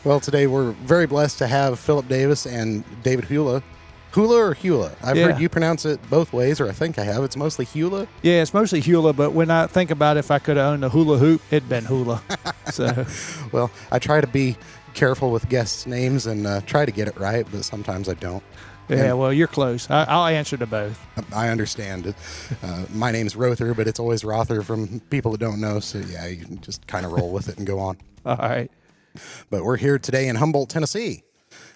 Well, today we're very blessed to have Philip Davis and David Hula. Hula or Hula? I've heard you pronounce it both ways, or I think I have. It's mostly Hula? Yeah, it's mostly Hula, but when I think about if I could have owned a hula hoop, it'd been Hula. So, well, I try to be careful with guests' names and try to get it right, but sometimes I don't. Yeah, well, you're close. I'll answer to both. I understand. My name's Rother, but it's always Rother from people that don't know. So, yeah, you can just kind of roll with it and go on. All right. But we're here today in Humboldt, Tennessee.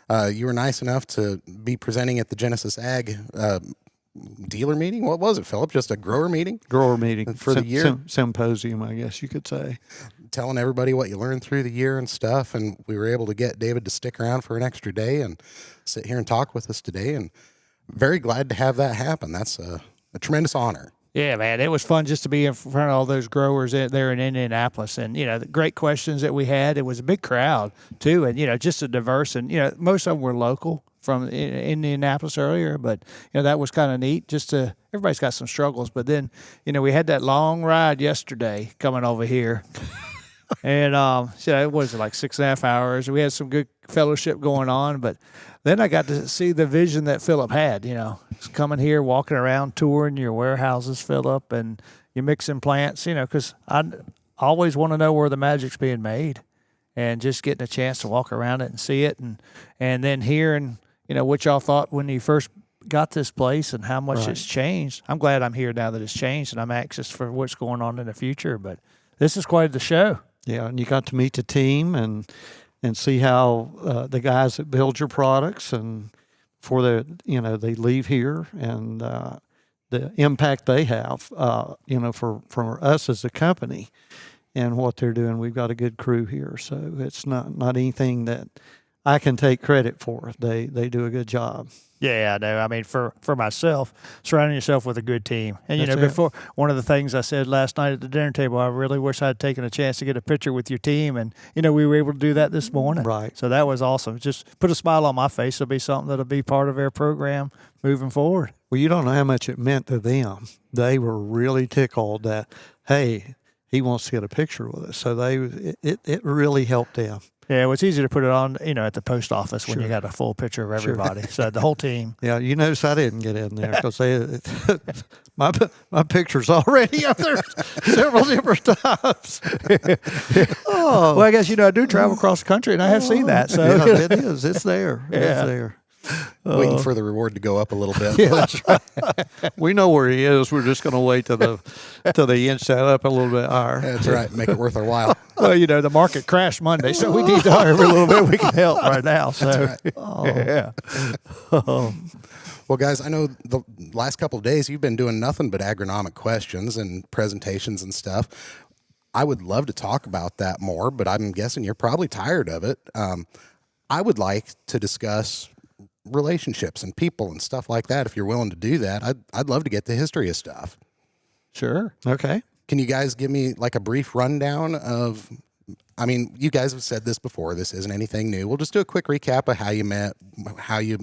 You were nice enough to be presenting at the Genesis Ag dealer meeting. What was it, Philip? Just a grower meeting? Grower meeting. For the year? Symposium, I guess you could say. Telling everybody what you learned through the year and stuff, and we were able to get David to stick around for an extra day and sit here and talk with us today, and very glad to have that happen. That's a tremendous honor. Yeah, man, it was fun just to be in front of all those growers there in Indianapolis, and the great questions that we had. It was a big crowd too, and just a diverse, and most of them were local from Indianapolis earlier, but that was kind of neat. Everybody's got some struggles, but then we had that long ride yesterday coming over here. And so it was like 6.5 hours. We had some good fellowship going on, but then I got to see the vision that Philip had. Coming here, walking around, touring your warehouses, Philip, and you're mixing plants. Because I always want to know where the magic's being made, and just getting a chance to walk around it and see it, and then hearing what y'all thought when you first got this place and how much it's changed. I'm glad I'm here now that it's changed, and I'm anxious for what's going on in the future. But this is quite the show. Yeah, and you got to meet the team and see how the guys that build your products and before they leave here and the impact they have for us as a company and what they're doing. We've got a good crew here, so it's not anything that I can take credit for. They do a good job. Yeah, I know. I mean, for myself, surrounding yourself with a good team. And, That's before, one of the things I said last night at the dinner table, I really wish I'd taken a chance to get a picture with your team. And, we were able to do that this morning. Right. So that was awesome. Just put a smile on my face. It'll be something that'll be part of our program moving forward. Well, you don't know how much it meant to them. They were really tickled that, hey, he wants to get a picture with us. So it really helped them. Yeah, well, it's easy to put it on, at the post office when you got a full picture of everybody. So the whole team. Yeah, you notice I didn't get in there because my picture's already up there several different times. Well, I guess I do travel across the country, and I have seen that. So yeah, it is. It's there. Yeah. It's there. Waiting for the reward to go up a little bit. Yeah, that's right. We know where he is. We're just going to wait till the inch that up a little bit higher. That's right. Make it worth our while. Well, the market crashed Monday, so we need to hire every little bit we can help right now. So, That's right. Yeah. Well, guys, I know the last couple of days you've been doing nothing but agronomic questions and presentations and stuff. I would love to talk about that more, but I'm guessing you're probably tired of it. I would like to discuss relationships and people and stuff like that. If you're willing to do that, I'd love to get the history of stuff. Sure. Okay. Can you guys give me like a brief rundown of, you guys have said this before, this isn't anything new. We'll just do a quick recap of how you met, how you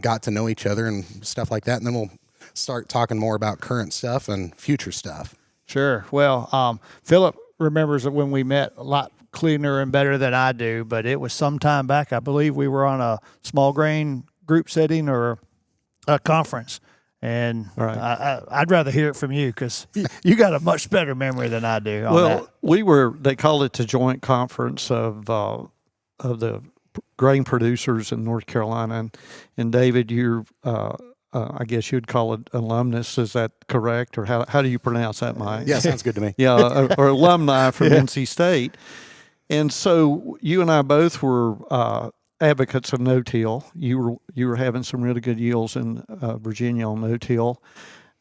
got to know each other and stuff like that. And then we'll start talking more about current stuff and future stuff. Sure. Well, Philip remembers that when we met a lot cleaner and better than I do, but it was some time back. I believe we were on a small grain group setting or a conference. And right. I'd rather hear it from you because you got a much better memory than I do on that. They called it the joint conference of the grain producers in North Carolina. And David, you're, I guess you'd call it alumnus. Is that correct? Or how do you pronounce that, Mike? Yeah, sounds good to me. Yeah, or alumni from NC State. And so you and I both were advocates of no-till. You were having some really good yields in Virginia on no-till.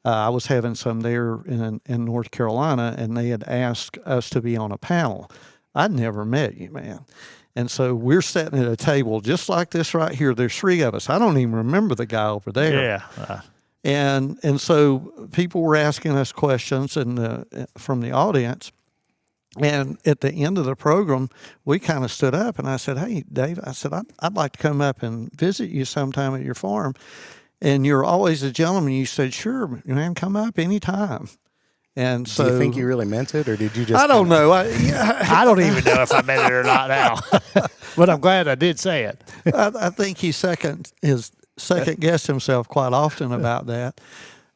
I was having some there in North Carolina, and they had asked us to be on a panel. I'd never met you, man. And so we're sitting at a table just like this right here. There's three of us. I don't even remember the guy over there. Yeah. And so people were asking us questions from the audience. And at the end of the program, we kind of stood up, and I said, "Hey, Dave," I said, I'd like to come up and visit you sometime at your farm. And you're always a gentleman. You said, "Sure, man, come up anytime." And Do so you think you really meant it, or did you just? I don't know. I don't even know if I meant it or not now, but I'm glad I did say it. I think he second guessed himself quite often about that.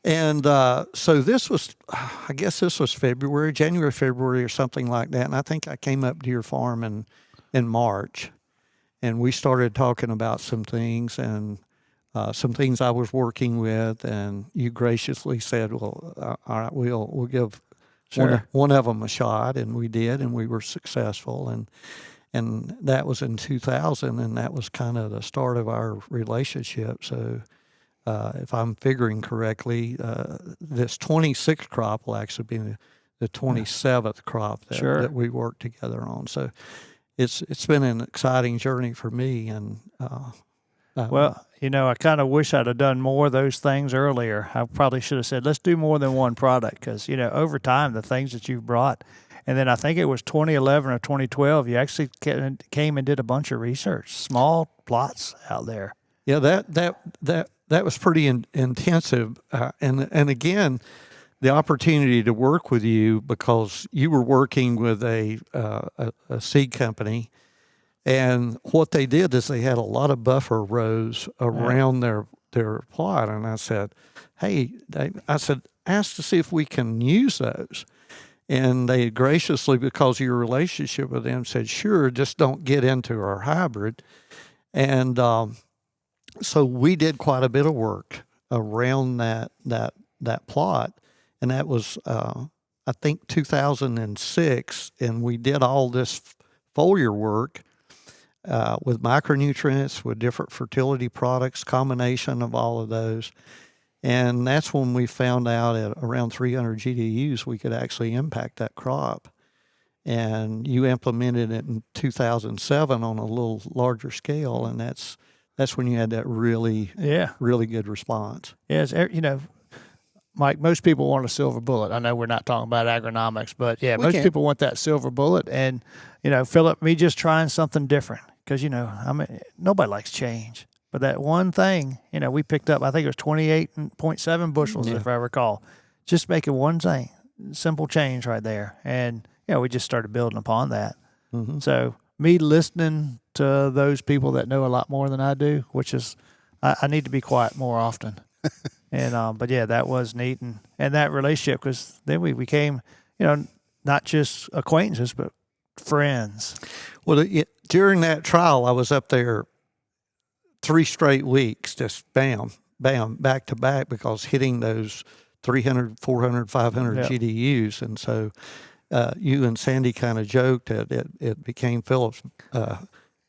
And so this was, I guess this was January, February, or something like that. And I think I came up to your farm in March, and we started talking about some things and some things I was working with. And you graciously said, "Well, all right, we'll give one of them a shot," and we did, and we were successful. And that was in 2000, and that was kind of the start of our relationship. So. If I'm figuring correctly, this 26th crop will actually be the 27th crop that we worked together on. So it's been an exciting journey for me. And well, I kind of wish I'd have done more of those things earlier. I probably should have said, let's do more than one product, because over time the things that you've brought. And then I think it was 2011 or 2012, you actually came and did a bunch of research, small plots out there. Yeah, that was pretty intensive, and again, the opportunity to work with you, because you were working with a seed company, and what they did is they had a lot of buffer rows around their plot, and I said, "Hey," ask to see if we can use those. And they graciously, because of your relationship with them, said, "Sure, just don't get into our hybrid." And so we did quite a bit of work around that plot, and that was I think 2006, and we did all this foliar work with micronutrients, with different fertility products, combination of all of those, and that's when we found out at around 300 GDUs we could actually impact that crop. And you implemented it in 2007 on a little larger scale, and that's when you had that really good response. Yes, Mike, most people want a silver bullet. I know we're not talking about agronomics, but most people want that silver bullet. And, Philip, me just trying something different, because, nobody likes change. But that one thing, we picked up, I think it was 28.7 bushels, if I recall. Just making one thing, simple change right there. And, we just started building upon that. Mm-hmm. So me listening to those people that know a lot more than I do, which is, I need to be quiet more often. And, but yeah, that was neat. And that relationship, because then we became, not just acquaintances, but friends. Well, during that trial, I was up there 3 straight weeks, just bam, bam, back to back, because hitting those 300, 400, 500 GDUs. And so you and Sandy kind of joked that it became Philip's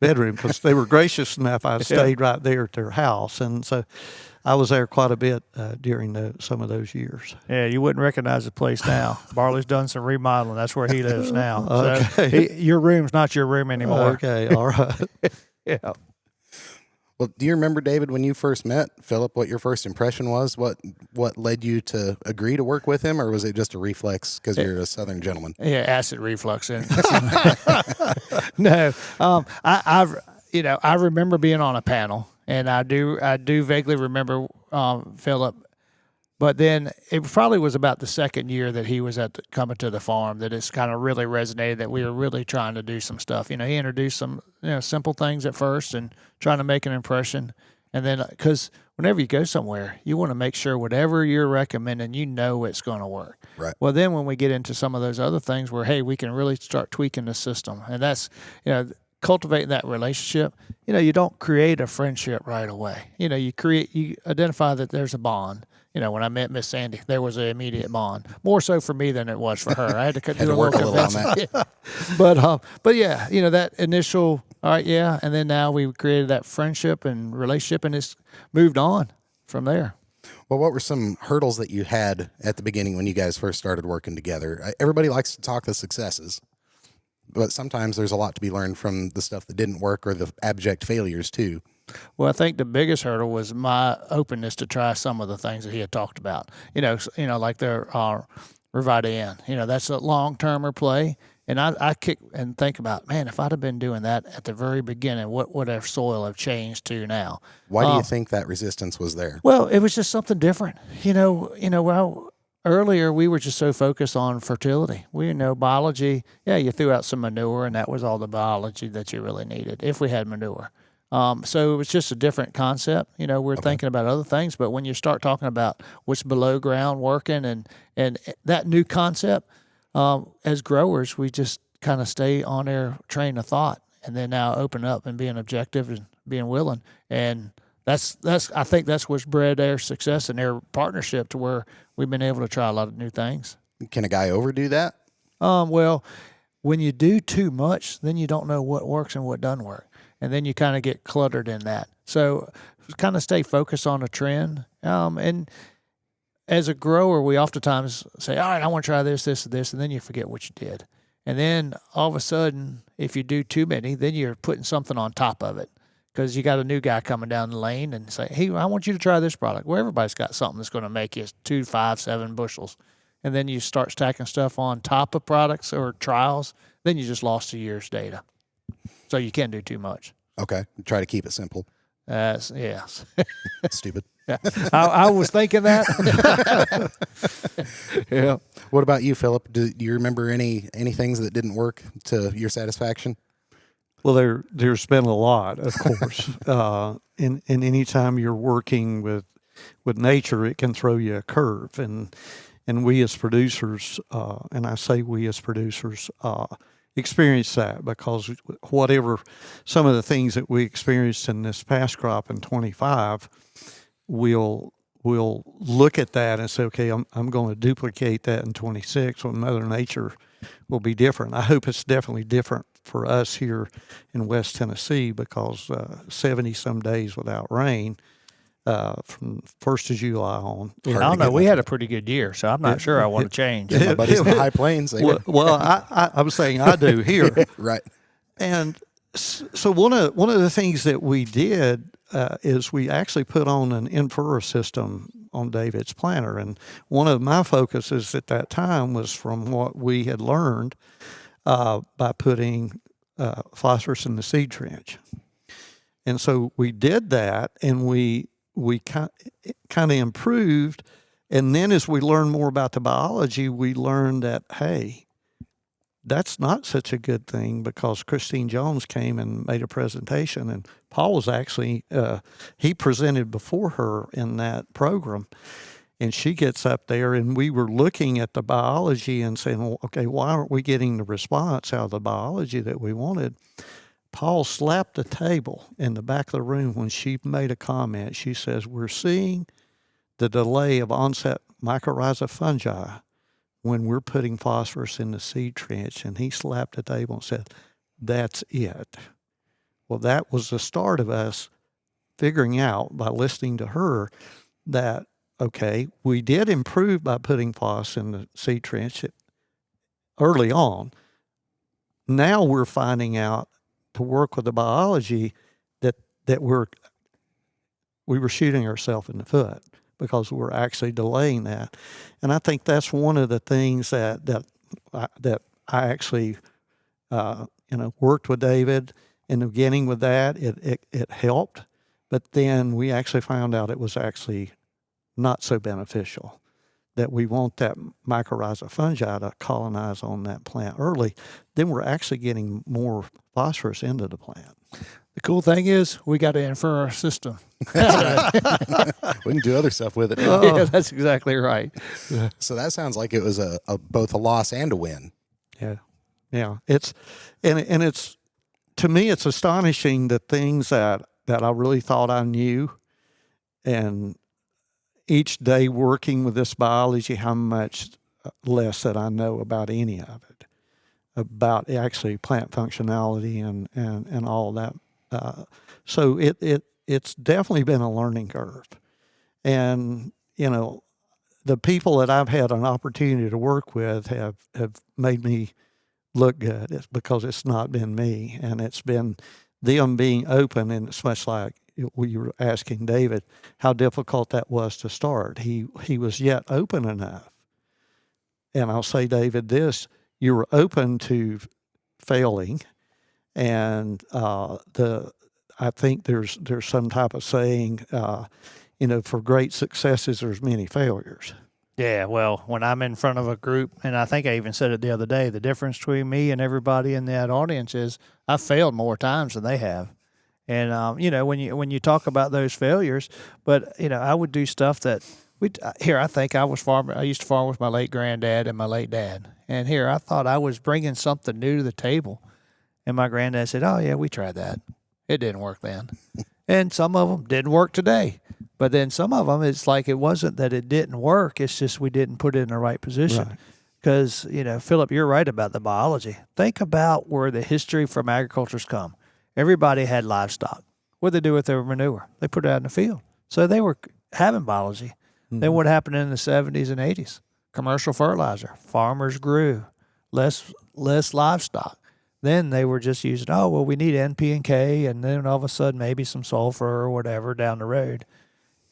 bedroom, because they were gracious enough. I stayed right there at their house. And so I was there quite a bit during some of those years. Yeah, you wouldn't recognize the place now. Barley's done some remodeling. That's where he lives now. Okay. So your room's not your room anymore. Okay, all right. Yeah. Well, do you remember, David, when you first met Philip, what your first impression was? What led you to agree to work with him, or was it just a reflex because you're a Southern gentleman? Yeah, acid reflux. No, I remember being on a panel, and I do vaguely remember Philip. But then it probably was about the second year that he was coming to the farm that it's kind of really resonated, that we were really trying to do some stuff. He introduced some simple things at first and trying to make an impression. And then, because whenever you go somewhere, you want to make sure whatever you're recommending, it's going to work. Right. Well, then when we get into some of those other things where, hey, we can really start tweaking the system. And that's, cultivating that relationship. You don't create a friendship right away. You identify that there's a bond. When I met Miss Sandy, there was an immediate bond. More so for me than it was for her. I had to do work a little on that. But yeah, that initial, all right, yeah, and then now we created that friendship and relationship, and it's moved on from there. Well, what were some hurdles that you had at the beginning when you guys first started working together? Everybody likes to talk the successes, but sometimes there's a lot to be learned from the stuff that didn't work or the abject failures too. Well, I think the biggest hurdle was my openness to try some of the things that he had talked about. Like the Revita N. That's a long-termer play. And I kick and think about, man, if I'd have been doing that at the very beginning, what would our soil have changed to now? Why do you think that resistance was there? Well, it was just something different. earlier we were just so focused on fertility. We didn't know biology. Yeah, you threw out some manure, and that was all the biology that you really needed if we had manure. So it was just a different concept. We're thinking about other things, but when you start talking about what's below ground working and that new concept, as growers, we just kind of stay on their train of thought, and then now open up and being objective and being willing. And that's I think that's what's bred their success and their partnership to where we've been able to try a lot of new things. Can a guy overdo that? Well, when you do too much, then you don't know what works and what doesn't work, and then you kind of get cluttered in that. So kind of stay focused on a trend. And as a grower, we oftentimes say, all right, I want to try this, this, and this, and then you forget what you did. And then all of a sudden, if you do too many, then you're putting something on top of it, because you got a new guy coming down the lane and say, hey, I want you to try this product. Well, everybody's got something that's going to make you 2, 5, 7 bushels. And then you start stacking stuff on top of products or trials, then you just lost a year's data. So you can't do too much. Okay. Try to keep it simple. Yes. Stupid. Yeah. I was thinking that. Yeah. What about you, Philip? Do you remember any things that didn't work to your satisfaction? Well, there's been a lot, of course. And any time you're working with nature, it can throw you a curve. And we as producers, and I say we as producers, experience that, because whatever some of the things that we experienced in this past crop in 25, we'll look at that and say, okay, I'm going to duplicate that in 26 when Mother Nature will be different. I hope it's definitely different for us here in West Tennessee, because 70 some days without rain from 1st of July on. I don't know. We had a pretty good year, so I'm not sure I want to change. My buddies in the High Plains. Well, I was saying I do here. Right. And so one of the things that we did is we actually put on an inferrer system on David's planter. And one of my focuses at that time was from what we had learned by putting phosphorus in the seed trench. And so we did that, and we kind of improved. And then as we learned more about the biology, we learned that, hey, that's not such a good thing, because Christine Jones came and made a presentation, and Paul was actually, he presented before her in that program. And she gets up there, and we were looking at the biology and saying, well, okay, why aren't we getting the response out of the biology that we wanted? Paul slapped the table in the back of the room when she made a comment. She says, we're seeing the delay of onset mycorrhiza fungi when we're putting phosphorus in the seed trench. And he slapped the table and said, that's it. Well, that was the start of us figuring out, by listening to her, that, okay, we did improve by putting phos in the seed trench early on. Now we're finding out, to work with the biology, that we were shooting ourselves in the foot, because we're actually delaying that. And I think that's one of the things that I actually worked with David in the beginning with that. It helped, but then we actually found out it was actually not so beneficial, that we want that mycorrhiza fungi to colonize on that plant early. Then we're actually getting more phosphorus into the plant. The cool thing is we got to infer our system. We can do other stuff with it. Yeah, that's exactly right. So that sounds like it was both a loss and a win. Yeah. It's to me, it's astonishing, the things that I really thought I knew, and each day working with this biology, how much less that I know about any of it, about actually plant functionality and all that. So it's definitely been a learning curve. And, the people that I've had an opportunity to work with have made me look good. It's because it's not been me, and it's been them being open. And it's much like we were asking David how difficult that was to start. He was yet open enough. And I'll say, David, this, you were open to failing. And I think there's some type of saying, for great successes, there's many failures. Yeah, well, when I'm in front of a group, and I think I even said it the other day, the difference between me and everybody in that audience is I've failed more times than they have. And when you talk about those failures, but I would do stuff that here. I think I was farming. I used to farm with my late granddad and my late dad, and here I thought I was bringing something new to the table, and my granddad said, "Oh yeah, we tried that. It didn't work then." And some of them didn't work today. But then some of them, it's like it wasn't that it didn't work. It's just we didn't put it in the right position. Because, Philip, you're right about the biology. Think about where the history from agriculture's come. Everybody had livestock. What did they do with their manure? They put it out in the field. So they were having biology. Mm-hmm. Then what happened in the 70s and 80s? Commercial fertilizer. Farmers grew. Less livestock. Then they were just using, we need NP and K, and then all of a sudden maybe some sulfur or whatever down the road.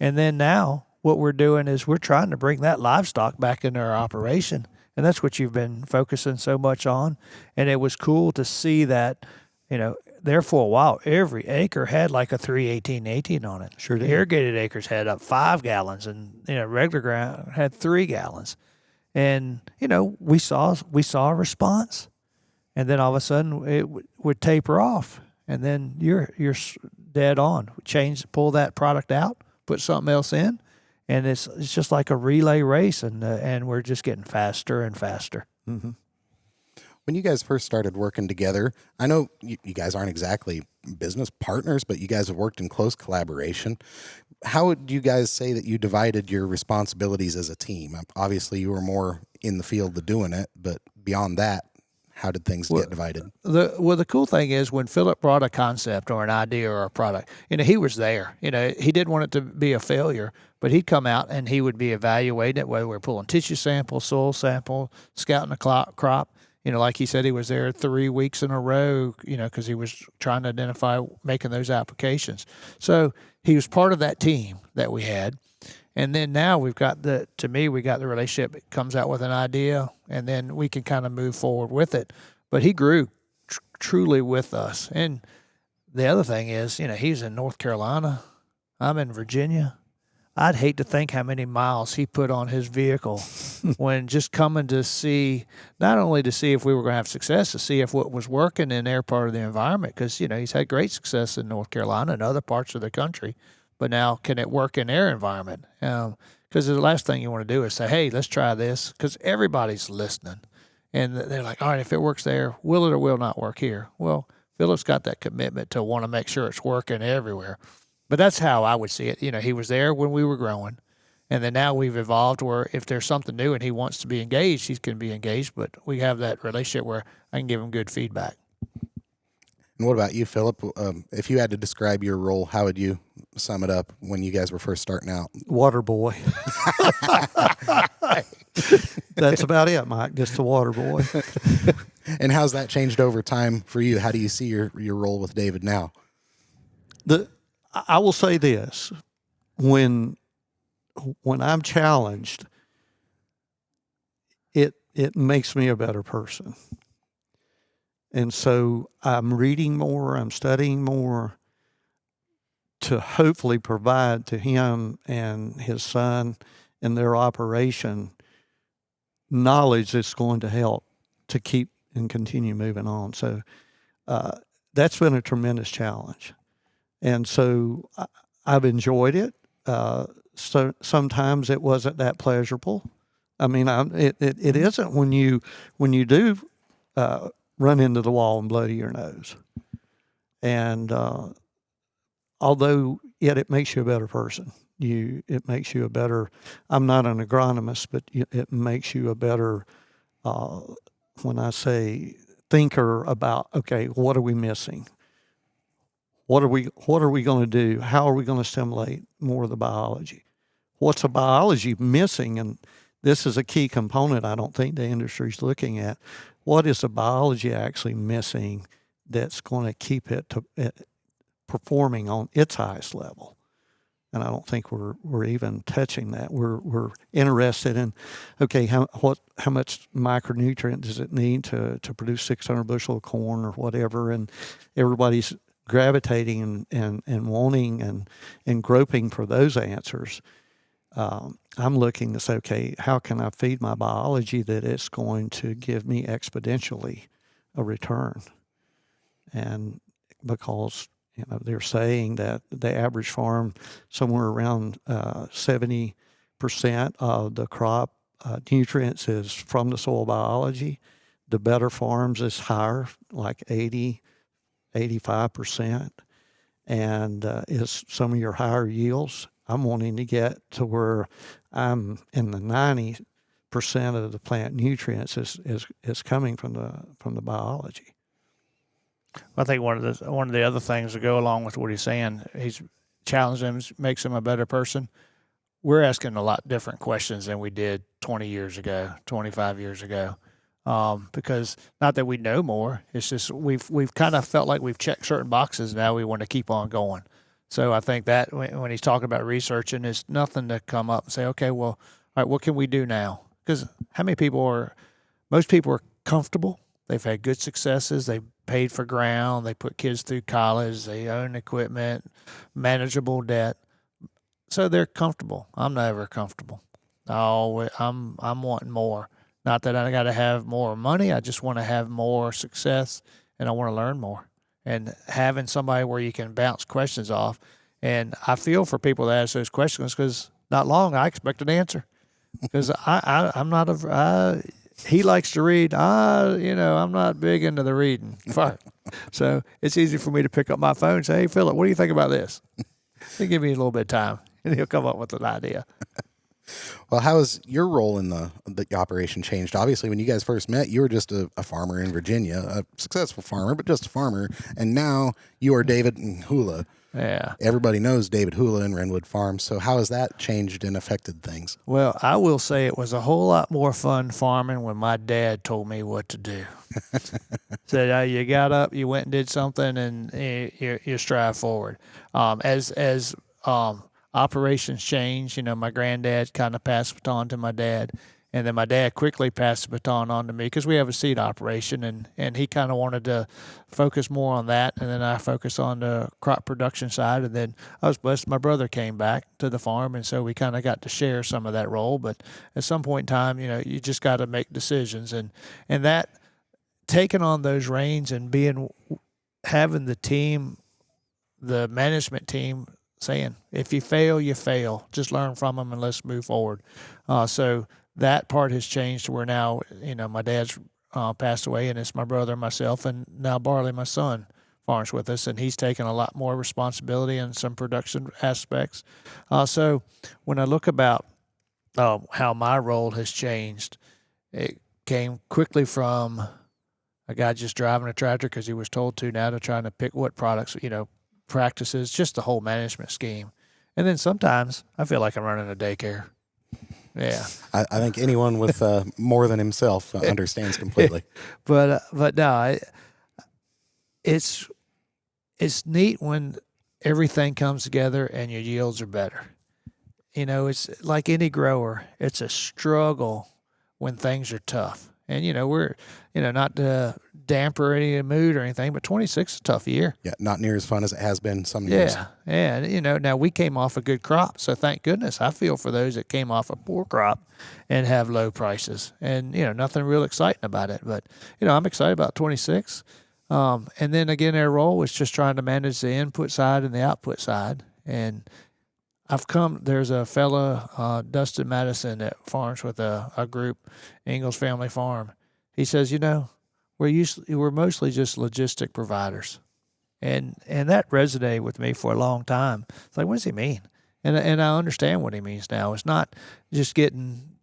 And then now what we're doing is we're trying to bring that livestock back into our operation. And that's what you've been focusing so much on. And it was cool to see that, there for a while, every acre had like a 318/18 on it. Sure did. Irrigated acres had up 5 gallons, and regular ground had 3 gallons. And, we saw a response. And then all of a sudden it would taper off, and then you're dead on. Pull that product out, put something else in, and it's just like a relay race, and we're just getting faster and faster. Mm-hmm. When you guys first started working together, I know you guys aren't exactly business partners, but you guys have worked in close collaboration. How would you guys say that you divided your responsibilities as a team? Obviously, you were more in the field of doing it, but beyond that, how did things get divided? The cool thing is when Philip brought a concept or an idea or a product, he was there. He didn't want it to be a failure, but he'd come out and he would be evaluating it, whether we're pulling tissue sample, soil sample, scouting a crop. Like he said, he was there 3 weeks in a row, because he was trying to identify making those applications. So he was part of that team that we had. And then now we got the relationship. It comes out with an idea, and then we can kind of move forward with it. But he grew truly with us. And the other thing is, he's in North Carolina. I'm in Virginia. I'd hate to think how many miles he put on his vehicle when just coming to see, not only to see if we were going to have success, to see if what was working in their part of the environment. Because, he's had great success in North Carolina and other parts of the country. But now, can it work in their environment? Because the last thing you want to do is say, hey, let's try this, because everybody's listening. And they're like, all right, if it works there, will it or will not work here? Well, Philip's got that commitment to want to make sure it's working everywhere. But that's how I would see it. He was there when we were growing. And then now we've evolved where if there's something new and he wants to be engaged, he can be engaged. But we have that relationship where I can give him good feedback. And what about you, Philip? If you had to describe your role, how would you sum it up when you guys were first starting out? Water boy. That's about it, Mike. Just a water boy. And how's that changed over time for you? How do you see your role with David now? I will say this: when I'm challenged, it makes me a better person. And so I'm reading more, I'm studying more to hopefully provide to him and his son and their operation knowledge that's going to help to keep and continue moving on. So that's been a tremendous challenge. And so I've enjoyed it. So sometimes it wasn't that pleasurable. I mean, it isn't when you do run into the wall and bloody your nose. And although yet it makes you a better person. It makes you a better, I'm not an agronomist, but it makes you a better, when I say thinker about, okay, what are we missing? What are we going to do? How are we going to stimulate more of the biology? What's the biology missing? And this is a key component I don't think the industry's looking at. What is the biology actually missing that's going to keep it performing on its highest level? And I don't think we're even touching that. We're interested in, okay, how much micronutrient does it need to produce 600 bushel of corn or whatever? And everybody's gravitating and wanting and groping for those answers. I'm looking to say, okay, how can I feed my biology that it's going to give me exponentially a return? And because they're saying that the average farm, somewhere around 70% of the crop nutrients is from the soil biology. The better farms is higher, like 80, 85%. And is some of your higher yields. I'm wanting to get to where I'm in the 90% of the plant nutrients is coming from the biology. I think one of the other things to go along with what he's saying, he's challenged him, makes him a better person. We're asking a lot different questions than we did 20 years ago, 25 years ago. Because not that we know more, it's just we've kind of felt like we've checked certain boxes. Now we want to keep on going. So I think that when he's talking about researching, it's nothing to come up and say, okay, well, all right, what can we do now? Because most people are comfortable. They've had good successes. They've paid for ground. They put kids through college. They own equipment, manageable debt. So they're comfortable. I'm never comfortable. I'm wanting more. Not that I got to have more money. I just want to have more success, and I want to learn more. And having somebody where you can bounce questions off. And I feel for people that ask those questions because not long I expect an answer. Because I'm not he likes to read. I'm not big into the reading part. So it's easy for me to pick up my phone and say, hey, Philip, what do you think about this? He'll give me a little bit of time, and he'll come up with an idea. Well, how has your role in the operation changed? Obviously, when you guys first met, you were just a farmer in Virginia, a successful farmer, but just a farmer. And now you are David and Hula. Yeah. Everybody knows David Hula and Renwood Farms. So how has that changed and affected things? Well, I will say it was a whole lot more fun farming when my dad told me what to do. Said, you got up, you went and did something, and you strive forward. As operations changed, my granddad kind of passed the baton to my dad, and then my dad quickly passed the baton on to me because we have a seed operation, and he kind of wanted to focus more on that, and then I focused on the crop production side, and then I was blessed my brother came back to the farm, and so we kind of got to share some of that role. But at some point in time, you just got to make decisions, and that taking on those reins and having the team, the management team, saying, if you fail, you fail. Just learn from them and let's move forward. So that part has changed to where now, my dad's passed away, and it's my brother and myself, and now Barley, my son, farms with us, and he's taken a lot more responsibility in some production aspects. So when I look about how my role has changed, it came quickly from a guy just driving a tractor because he was told to, now to trying to pick what products, practices, just the whole management scheme. And then sometimes I feel like I'm running a daycare. Yeah. I think anyone with more than himself understands completely. But no, it's neat when everything comes together and your yields are better. It's like any grower, it's a struggle when things are tough. And, we're, not to damper any mood or anything, but 26 is a tough year. Yeah, not near as fun as it has been some years. Yeah. And, now we came off a good crop, so thank goodness. I feel for those that came off a poor crop and have low prices. And, nothing real exciting about it. But, I'm excited about 26. And then, again, our role is just trying to manage the input side and the output side. And there's a fella, Dustin Madison, that farms with a group, Ingalls Family Farm. He says, we're mostly just logistic providers. And that resonated with me for a long time. It's like, what does he mean? And I understand what he means now. It's not just getting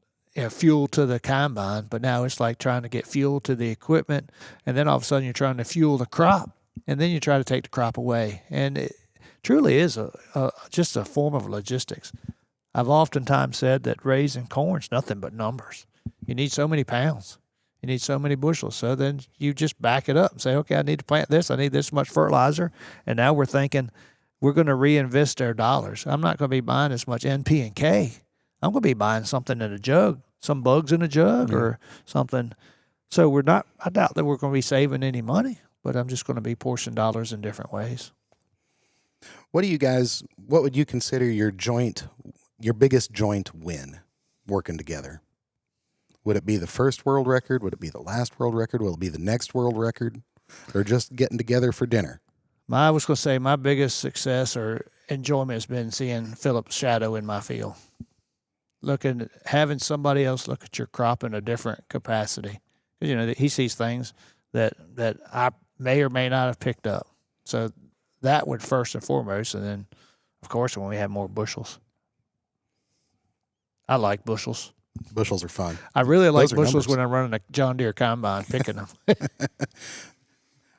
fuel to the combine, but now it's like trying to get fuel to the equipment, and then all of a sudden you're trying to fuel the crop, and then you try to take the crop away. And it truly is just a form of logistics. I've oftentimes said that raising corn's nothing but numbers. You need so many pounds. You need so many bushels. So then you just back it up and say, okay, I need to plant this. I need this much fertilizer. And now we're thinking we're going to reinvest our dollars. I'm not going to be buying as much NP and K. I'm going to be buying something in a jug, some bugs in a jug or something. So I doubt that we're going to be saving any money, but I'm just going to be portion dollars in different ways. What would you consider your joint your biggest joint win working together? Would it be the first world record? Would it be the last world record? Will it be the next world record? Or just getting together for dinner? I was going to say my biggest success or enjoyment has been seeing Philip's shadow in my field. Having somebody else look at your crop in a different capacity. Because, he sees things that I may or may not have picked up. So that would first and foremost, and then, of course, when we have more bushels. I like bushels. Bushels are fun. I really like Those are bushels numbers. when I'm running a John Deere combine, picking them.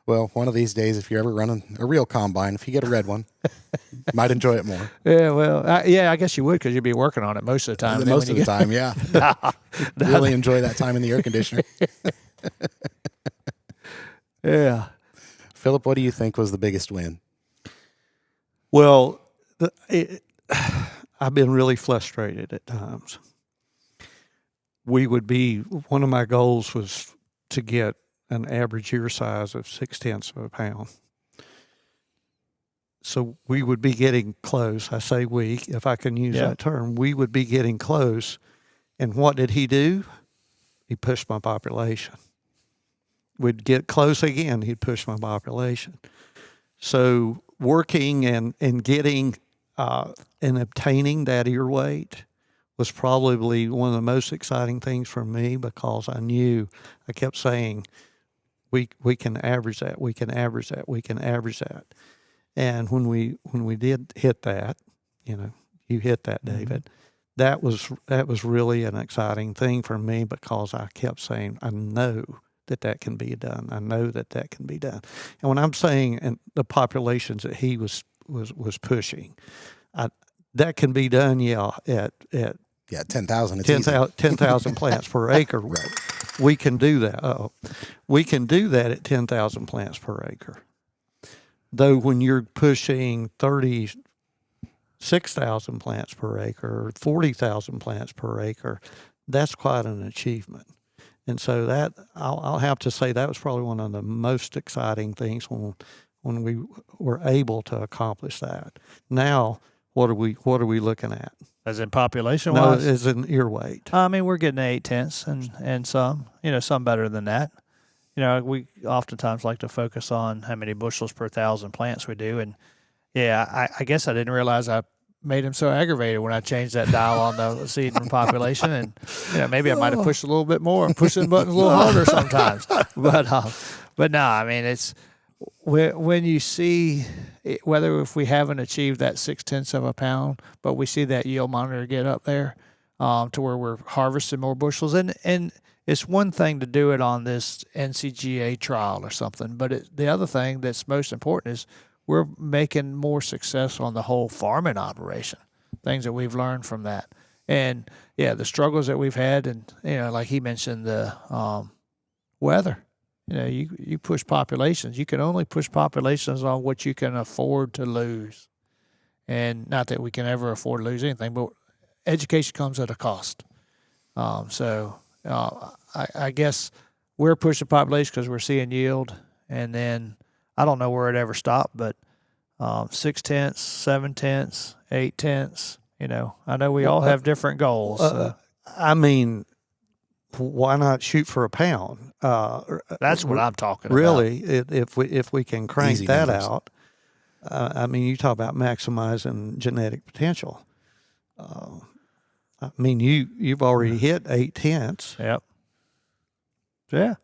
Well, one of these days, if you're ever running a real combine, if you get a red one, you might enjoy it more. Yeah, well, I guess you would because you'd be working on it most of the time. Most of the time, yeah. Really enjoy that time in the air conditioner. Yeah. Philip, what do you think was the biggest win? Well, I've been really frustrated at times. One of my goals was to get an average ear size of 0.6 of a pound. So we would be getting close. I say we, if I can use that term, we would be getting close. And what did he do? He pushed my population. We'd get close again, he'd push my population. So working and getting and obtaining that ear weight was probably one of the most exciting things for me, because I kept saying, we can average that, we can average that, we can average that. And when we did hit that, you hit that, David, that was really an exciting thing for me, because I kept saying, I know that can be done. I know that can be done. And when I'm saying and the populations that he was pushing, that can be done, at 10,000. 10,000 plants per acre. Right. We can do that. We can do that at 10,000 plants per acre. Though when you're pushing 36,000 plants per acre or 40,000 plants per acre, that's quite an achievement. And so that I'll have to say that was probably one of the most exciting things when we were able to accomplish that. Now, what are we looking at? As in population No, wise? as in ear weight. I mean, we're getting 0.8 and some, some better than that. We oftentimes like to focus on how many bushels per 1,000 plants we do. And I guess I didn't realize I made him so aggravated when I changed that dial on the seedling population. And, maybe I might have pushed a little bit more and pushed the buttons a little harder sometimes. But no, I mean, it's when you see whether if we haven't achieved that 0.6 of a pound, but we see that yield monitor get up there to where we're harvesting more bushels. And it's one thing to do it on this NCGA trial or something, but the other thing that's most important is we're making more success on the whole farming operation, things that we've learned from that. And, the struggles that we've had, and, like he mentioned, the weather. You push populations. You can only push populations on what you can afford to lose. And not that we can ever afford to lose anything, but education comes at a cost. I guess we're pushing population because we're seeing yield, and then I don't know where it ever stopped, but 0.6, 0.7, 0.8. I know we all have different goals. I mean, why not shoot for a pound? That's what I'm talking about. Really, if we can crank Easy that numbers. out. I mean, you talk about maximizing genetic potential. I mean, you've already hit 0.8. Yep. Yeah.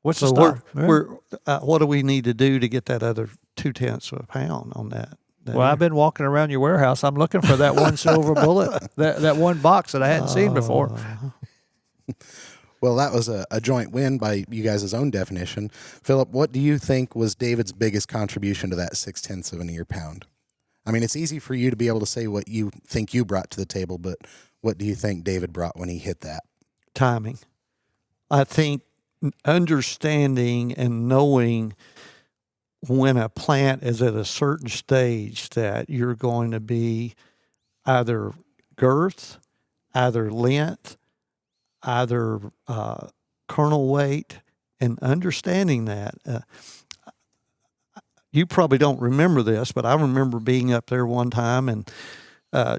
What's So the stop? what do we need to do to get that other 0.2 of a pound on that? Well, I've been walking around your warehouse. I'm looking for that one silver bullet, that one box that I hadn't seen before. Well, that was a joint win by you guys' own definition. Philip, what do you think was David's biggest contribution to that 0.6 of an ear pound? I mean, it's easy for you to be able to say what you think you brought to the table, but what do you think David brought when he hit that? Timing. I think understanding and knowing when a plant is at a certain stage that you're going to be either girth, either length, either kernel weight, and understanding that. You probably don't remember this, but I remember being up there one time, and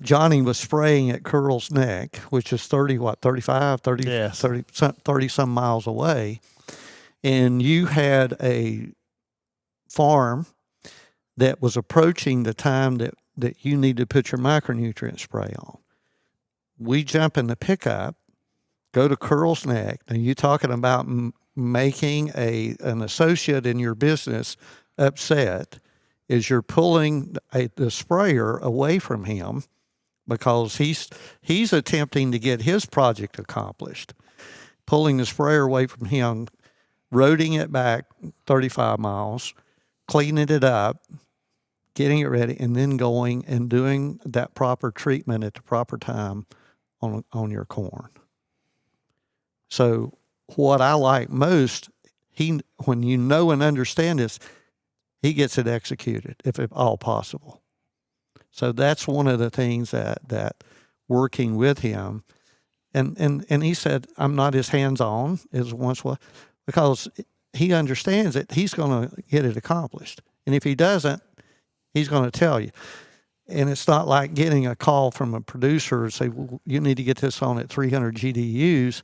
Johnny was spraying at Curl's Neck, which is 35, 30, Yes. 30 some miles away. And you had a farm that was approaching the time that you need to put your micronutrient spray on. We jump in the pickup, go to Curl's Neck. Now, you're talking about making an associate in your business upset is you're pulling the sprayer away from him because he's attempting to get his project accomplished, pulling the sprayer away from him, roading it back 35 miles, cleaning it up, getting it ready, and then going and doing that proper treatment at the proper time on your corn. So what I like most, when you know and understand this, he gets it executed if at all possible. So that's one of the things that working with him, and he said, I'm not as hands-on as once was, because he understands that he's going to get it accomplished. And if he doesn't, he's going to tell you. And it's not like getting a call from a producer and say, well, you need to get this on at 300 GDUs,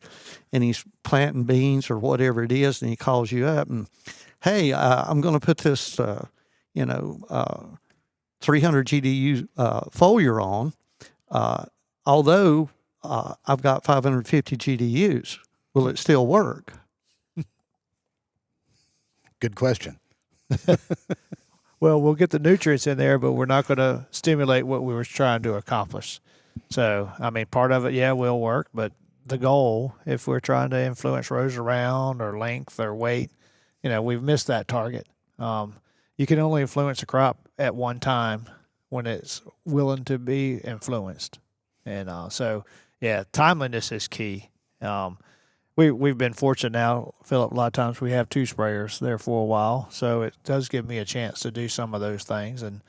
and he's planting beans or whatever it is, and he calls you up and, hey, I'm going to put this, 300 GDU foliar on, although I've got 550 GDUs. Will it still work? Good question. Well, we'll get the nutrients in there, but we're not going to stimulate what we were trying to accomplish. So, I mean, part of it, yeah, will work, but the goal, if we're trying to influence rows around or length or weight, we've missed that target. You can only influence a crop at one time when it's willing to be influenced. And so, yeah, timeliness is key. We've been fortunate now, Philip, a lot of times we have 2 sprayers there for a while, so it does give me a chance to do some of those things. And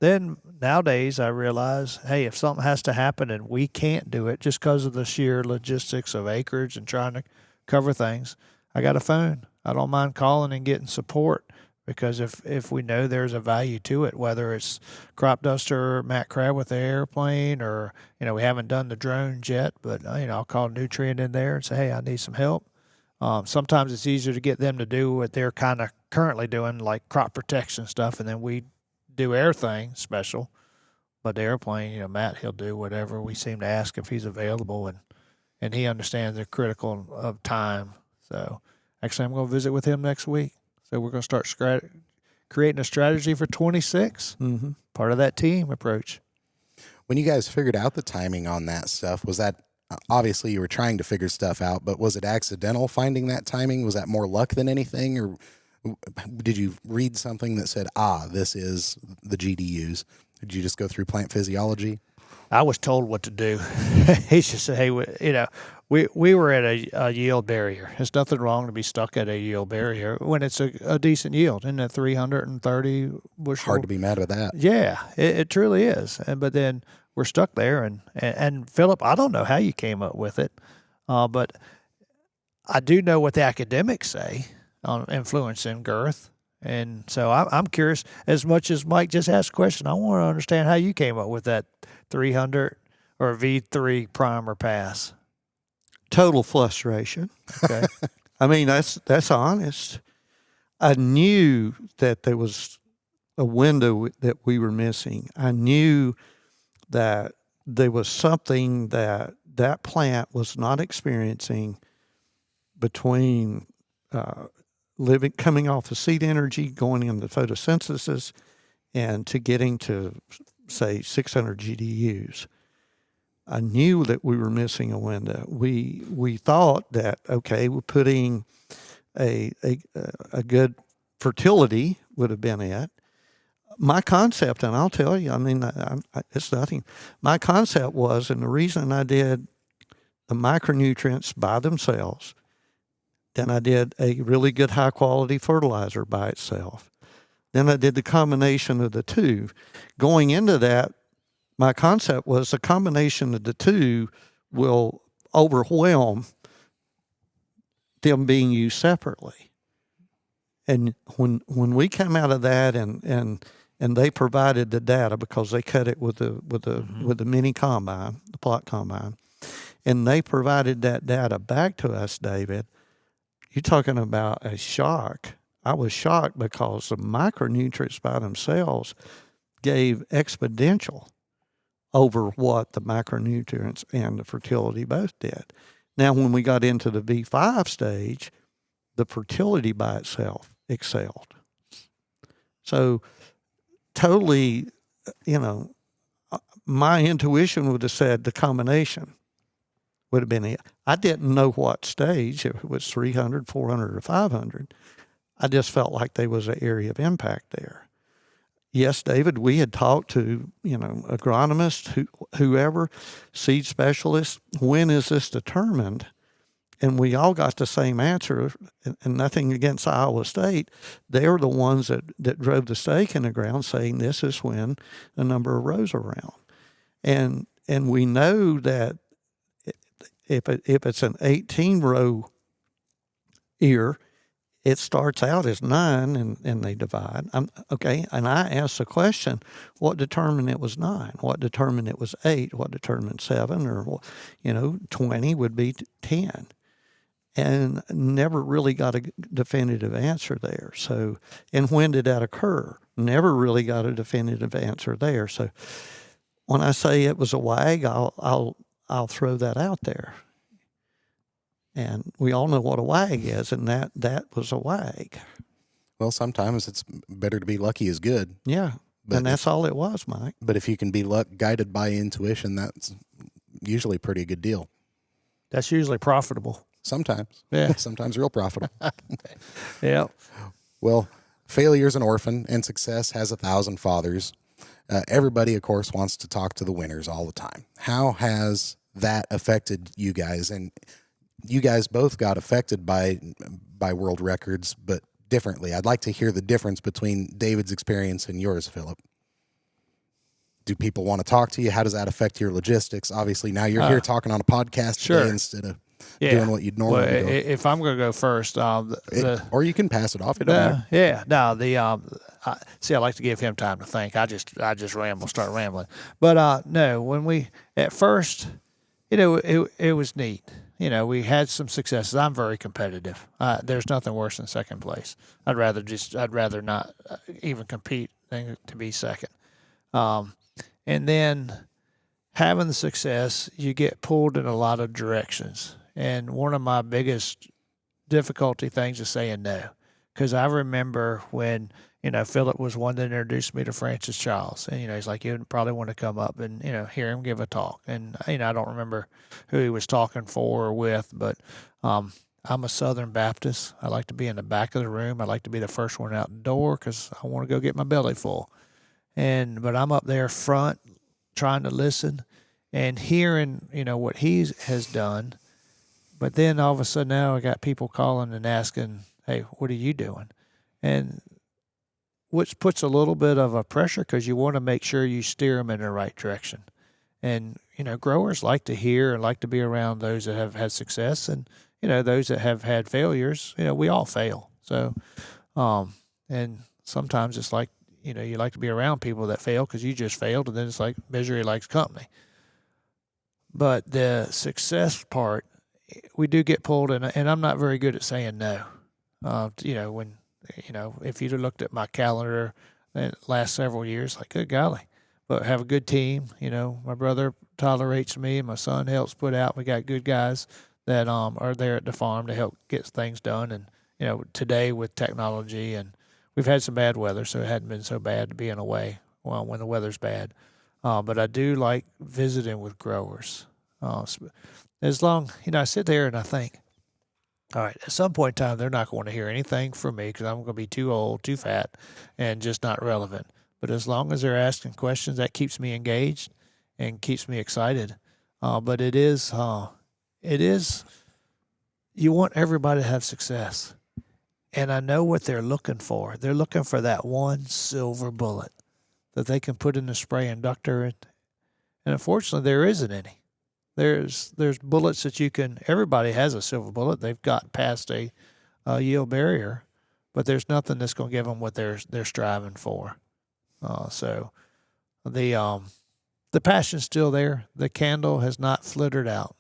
then nowadays I realize, hey, if something has to happen and we can't do it just because of the sheer logistics of acreage and trying to cover things, I got a phone. I don't mind calling and getting support, because if we know there's a value to it, whether it's crop duster, Matt Crab with the airplane, or, we haven't done the drones yet, but, I'll call Nutrient in there and say, hey, I need some help. Sometimes it's easier to get them to do what they're kind of currently doing, like crop protection stuff, and then we do everything special. But the airplane, Matt, he'll do whatever we seem to ask if he's available, and he understands the critical of time. So actually, I'm going to visit with him next week. So we're going to start creating a strategy for 26, part of that team approach. When you guys figured out the timing on that stuff, was that obviously you were trying to figure stuff out, but was it accidental finding that timing? Was that more luck than anything, or did you read something that said, this is the GDUs? Did you just go through plant physiology? I was told what to do. He just said, hey, we were at a yield barrier. There's nothing wrong to be stuck at a yield barrier when it's a decent yield in the 330 bushel. Hard to be mad with that. Yeah, it truly is. But then we're stuck there. And Philip, I don't know how you came up with it, but I do know what the academics say on influencing girth. And so I'm curious, as much as Mike just asked a question, I want to understand how you came up with that 300 or V3 primer pass. Total frustration. Okay. I mean, that's honest. I knew that there was a window that we were missing. I knew that there was something that plant was not experiencing between coming off of seed energy, going into photosynthesis, and to getting to, say, 600 GDUs. I knew that we were missing a window. We thought that, okay, we're putting a good fertility would have been it. My concept, and I'll tell you, I mean, it's nothing. My concept was, and the reason I did the micronutrients by themselves, then I did a really good high quality fertilizer by itself. Then I did the combination of the two. Going into that, my concept was a combination of the two will overwhelm them being used separately. And when we come out of that and and they provided the data because they cut it with the mini combine, the plot combine, and they provided that data back to us, David. You're talking about a shock. I was shocked because the micronutrients by themselves gave exponential over what the macronutrients and the fertility both did. Now, when we got into the V5 stage, the fertility by itself excelled. So totally, my intuition would have said the combination would have been it. I didn't know what stage, if it was 300, 400, or 500. I just felt like there was an area of impact there. Yes, David, we had talked to, agronomists, whoever, seed specialists. When is this determined? And we all got the same answer, and nothing against Iowa State. They're the ones that drove the stake in the ground saying this is when the number of rows are round. And we know that if it's an 18-row ear, it starts out as 9 and they divide. Okay, and I asked the question, what determined it was 9? What determined it was 8? What determined 7? Or, 20 would be 10. And never really got a definitive answer there. So, and when did that occur? Never really got a definitive answer there. So when I say it was a wag, I'll throw that out there. And we all know what a wag is, and that was a wag. Well, sometimes it's better to be lucky is good. Yeah, and that's all it was, Mike. But if you can be guided by intuition, that's usually a pretty good deal. That's usually profitable. Sometimes. Yeah. Sometimes real profitable. Yeah. Well, failure's an orphan, and success has 1,000 fathers. Everybody, of course, wants to talk to the winners all the time. How has that affected you guys? And you guys both got affected by world records, but differently. I'd like to hear the difference between David's experience and yours, Philip. Do people want to talk to you? How does that affect your logistics? Obviously, now you're here talking on a podcast today instead of doing what you'd normally do. If I'm going to go first, or you can pass it off. It don't matter. Yeah, no. I like to give him time to think. I just start rambling. But no, when we at first, it was neat. We had some successes. I'm very competitive. There's nothing worse than second place. I'd rather not even compete than to be second. And then having the success, you get pulled in a lot of directions. And one of my biggest difficulty things is saying no. Because I remember when, Philip was one that introduced me to Francis Childs. And, he's like, you probably want to come up and, hear him give a talk. And, I don't remember who he was talking for or with, but I'm a Southern Baptist. I like to be in the back of the room. I like to be the first one out the door because I want to go get my belly full. But I'm up there front trying to listen and hearing, what he has done. But then all of a sudden now I got people calling and asking, hey, what are you doing? And which puts a little bit of a pressure because you want to make sure you steer them in the right direction. And, growers like to hear and like to be around those that have had success and, those that have had failures. We all fail. So, and sometimes it's like, you like to be around people that fail because you just failed, and then it's like misery likes company. But the success part, we do get pulled, and I'm not very good at saying no. If you'd have looked at my calendar the last several years, like, good golly, but have a good team. My brother tolerates me, and my son helps put out. We got good guys that are there at the farm to help get things done. And, today with technology, and we've had some bad weather, so it hadn't been so bad being away when the weather's bad. But I do like visiting with growers. As long, I sit there and I think, all right, at some point in time, they're not going to hear anything from me because I'm going to be too old, too fat, and just not relevant. But as long as they're asking questions, that keeps me engaged and keeps me excited. But it is, you want everybody to have success. And I know what they're looking for. They're looking for that one silver bullet that they can put in the spray inductor. And unfortunately, there isn't any. There's bullets that you can, everybody has a silver bullet. They've got past a yield barrier, but there's nothing that's going to give them what they're striving for. So the passion's still there. The candle has not flittered out,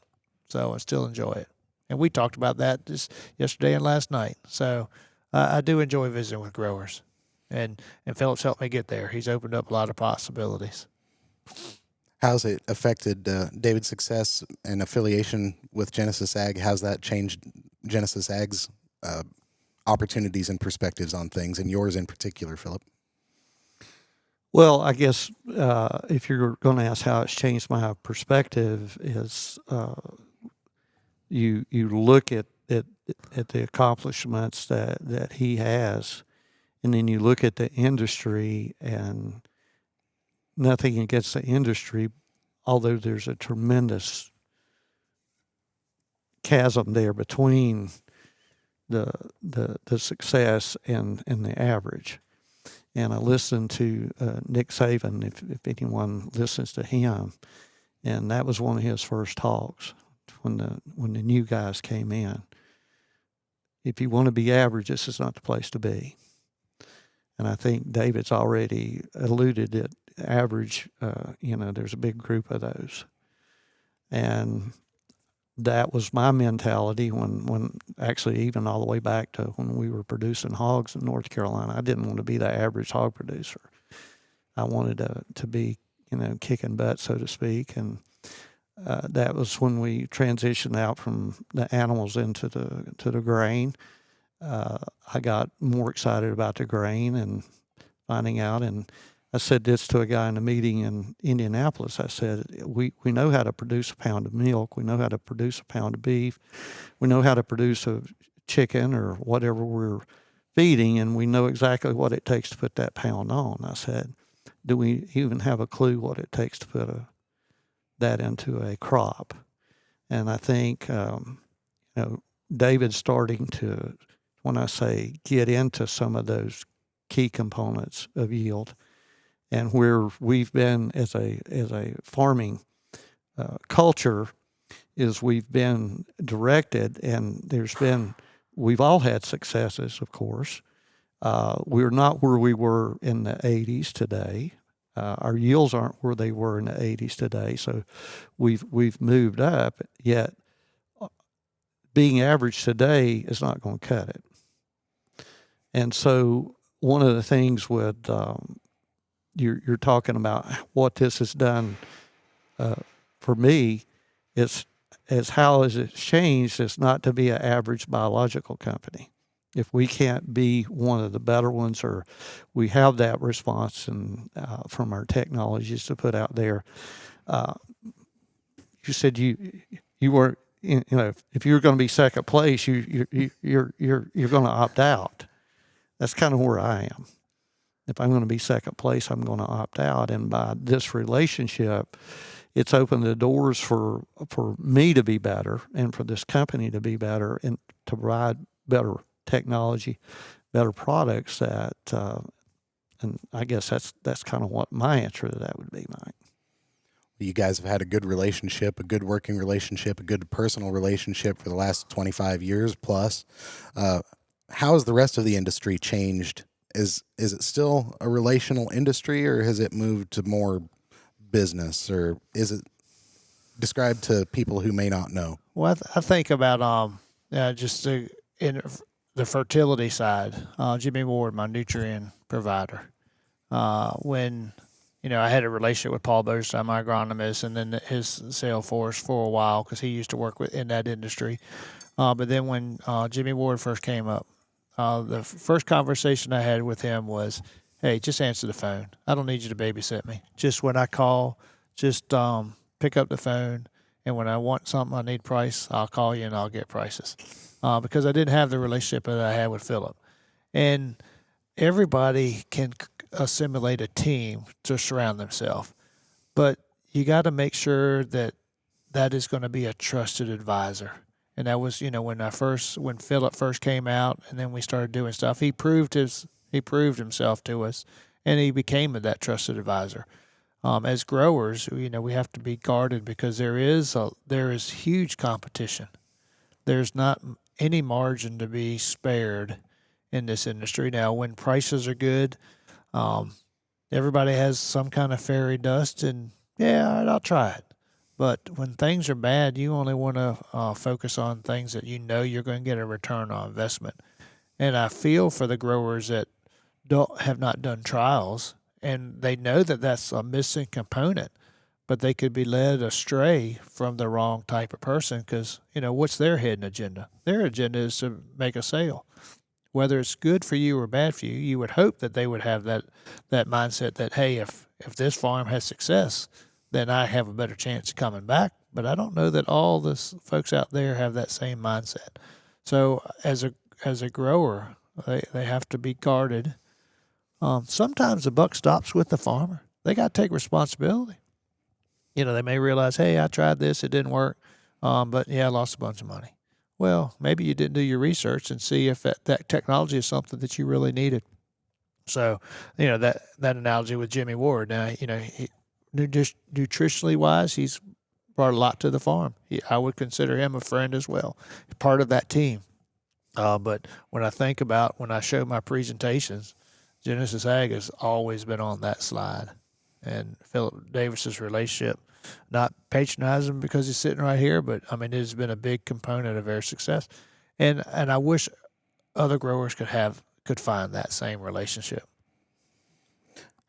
so I still enjoy it. And we talked about that just yesterday and last night. So I do enjoy visiting with growers, and Philip's helped me get there. He's opened up a lot of possibilities. How's it affected David's success and affiliation with Genesis Ag? How's that changed Genesis Ag's opportunities and perspectives on things, and yours in particular, Philip? Well, I guess if you're going to ask how it's changed my perspective, is you look at the accomplishments that he has, and then you look at the industry, and nothing against the industry, although there's a tremendous chasm there between the success and the average. And I listened to Nick Saban, if anyone listens to him, and that was one of his first talks when the new guys came in. If you want to be average, this is not the place to be. And I think David's already alluded that average, there's a big group of those. And that was my mentality when actually even all the way back to when we were producing hogs in North Carolina. I didn't want to be the average hog producer. I wanted to be, kicking butt, so to speak. And that was when we transitioned out from the animals into the grain. I got more excited about the grain and finding out. And I said this to a guy in a meeting in Indianapolis. I said, we know how to produce a pound of milk. We know how to produce a pound of beef. We know how to produce a chicken or whatever we're feeding, and we know exactly what it takes to put that pound on. I said, do we even have a clue what it takes to put that into a crop? And I think, David's starting to, when I say get into some of those key components of yield, and where we've been as a farming culture is we've been directed, and we've all had successes, of course. We're not where we were in the 80s today. Our yields aren't where they were in the 80s today. So we've moved up, yet being average today is not going to cut it. And so one of the things with you're talking about what this has done for me is how has it changed? It's not to be an average biological company. If we can't be one of the better ones, or we have that response and from our technologies to put out there. You said you were, if you're going to be second place, you're going to opt out. That's kind of where I am. If I'm going to be second place, I'm going to opt out. And by this relationship, it's opened the doors for me to be better and for this company to be better and to provide better technology, better products and I guess that's kind of what my answer to that would be, Mike. You guys have had a good relationship, a good working relationship, a good personal relationship for the last 25 years plus. How has the rest of the industry changed? Is it still a relational industry, or has it moved to more business, or is it described to people who may not know? Well, I think about in the fertility side. Jimmy Ward, my nutrient provider. When I had a relationship with Paul Bodenstein, my agronomist, and then his sales force for a while because he used to work in that industry. But then when Jimmy Ward first came up, the first conversation I had with him was, hey, just answer the phone. I don't need you to babysit me. Just when I call, just pick up the phone. And when I want something, I need price, I'll call you and I'll get prices. Because I didn't have the relationship that I had with Philip. And everybody can assimilate a team to surround themselves. But you got to make sure that is going to be a trusted advisor. And that was, when Philip first came out, and then we started doing stuff. He proved himself to us, and he became that trusted advisor. As growers, we have to be guarded because there is huge competition. There's not any margin to be spared in this industry. Now, when prices are good, everybody has some kind of fairy dust, and yeah, all right, I'll try it. But when things are bad, you only want to focus on things that you know you're going to get a return on investment. And I feel for the growers that don't have not done trials, and they know that that's a missing component, but they could be led astray from the wrong type of person because what's their hidden agenda? Their agenda is to make a sale. Whether it's good for you or bad for you, you would hope that they would have that mindset that, hey, if this farm has success, then I have a better chance of coming back. But I don't know that all the folks out there have that same mindset. So as a grower, they have to be guarded. Sometimes the buck stops with the farmer. They got to take responsibility. They may realize, hey, I tried this, it didn't work, but yeah, I lost a bunch of money. Well, maybe you didn't do your research and see if that technology is something that you really needed. So, that analogy with Jimmy Ward. Now, nutritionally wise, he's brought a lot to the farm. I would consider him a friend as well, part of that team. But when I show my presentations, Genesis Ag has always been on that slide. And Philip Davis's relationship, not patronize him because he's sitting right here, but I mean, it has been a big component of their success. And I wish other growers could find that same relationship.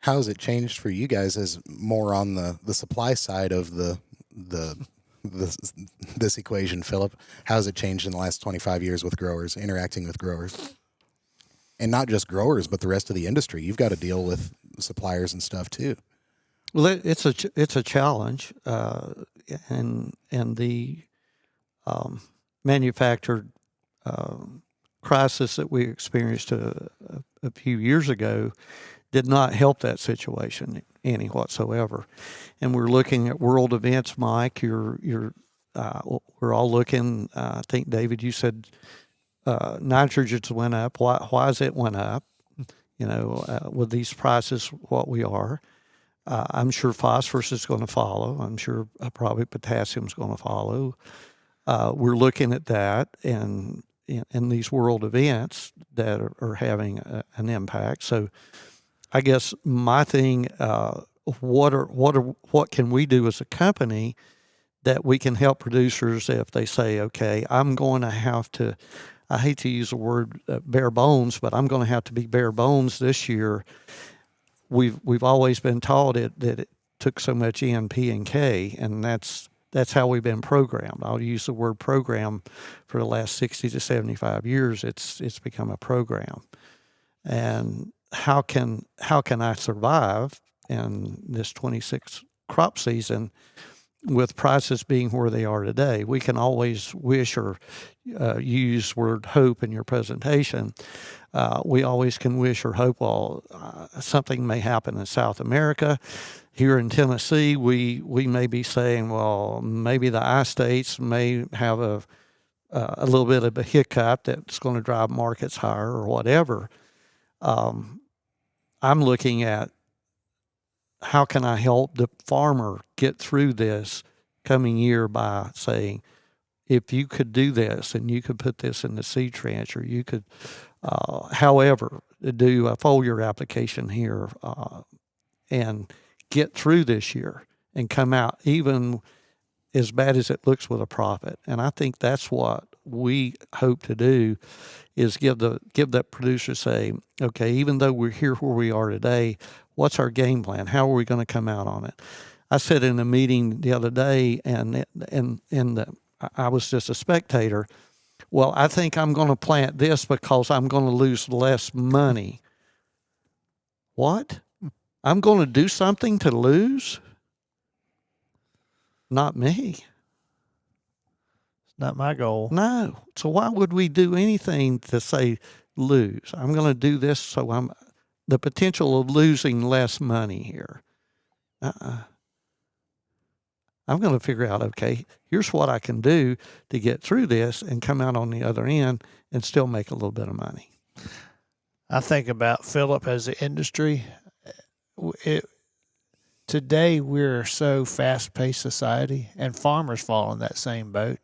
How has it changed for you guys as more on the supply side of this equation, Philip? How has it changed in the last 25 years with growers, interacting with growers? And not just growers, but the rest of the industry. You've got to deal with suppliers and stuff too. Well, it's a challenge, and the manufactured crisis that we experienced a few years ago did not help that situation any whatsoever. And we're looking at world events, Mike. We're all looking. I think, David, you said nitrogens went up. Why is it went up? With these prices, what we are. I'm sure phosphorus is going to follow. I'm sure probably potassium is going to follow. We're looking at that and these world events that are having an impact. So I guess my thing, what can we do as a company that we can help producers if they say, okay, I'm going to have to, I hate to use the word bare bones, but I'm going to have to be bare bones this year. We've always been taught that it took so much N, P, and K, and that's how we've been programmed. I'll use the word program for the last 60 to 75 years. It's become a program. And how can I survive in this 26 crop season with prices being where they are today? We can always wish or use word hope in your presentation. We always can wish or hope, something may happen in South America. Here in Tennessee, we may be saying, well, maybe the I-states may have a little bit of a hiccup that's going to drive markets higher or whatever. I'm looking at how can I help the farmer get through this coming year by saying, if you could do this and you could put this in the seed trench, or you could, however, do a foliar application here and get through this year and come out even as bad as it looks with a profit. And I think that's what we hope to do, is give that producer, say, okay, even though we're here where we are today, what's our game plan? How are we going to come out on it? I said in a meeting the other day, and I was just a spectator. Well, I think I'm going to plant this because I'm going to lose less money. What? I'm going to do something to lose? Not me. Not my goal. No. So why would we do anything to say lose? I'm going to do this so I'm the potential of losing less money here. I'm going to figure out, okay, here's what I can do to get through this and come out on the other end and still make a little bit of money. I think about Philip as an industry. Today we're so fast-paced society, and farmers fall in that same boat.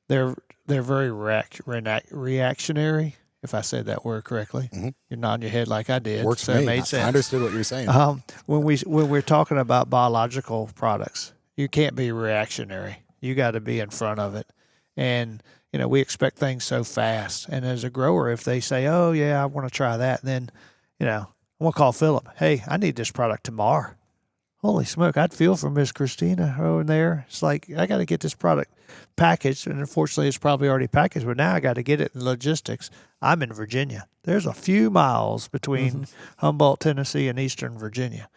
They're very reactionary, if I said that word correctly. You're nodding your head like I did. Works so for it me. made I sense. understood what you were saying. When we're talking about biological products, you can't be reactionary. You got to be in front of it. And, we expect things so fast. And as a grower, if they say, oh, yeah, I want to try that, then, I'm going to call Philip. Hey, I need this product tomorrow. Holy smoke, I'd feel for Miss Christina over there. It's like, I got to get this product packaged. And unfortunately, it's probably already packaged, but now I got to get it in logistics. I'm in Virginia. There's a few miles between Humboldt, Tennessee, and Eastern Virginia.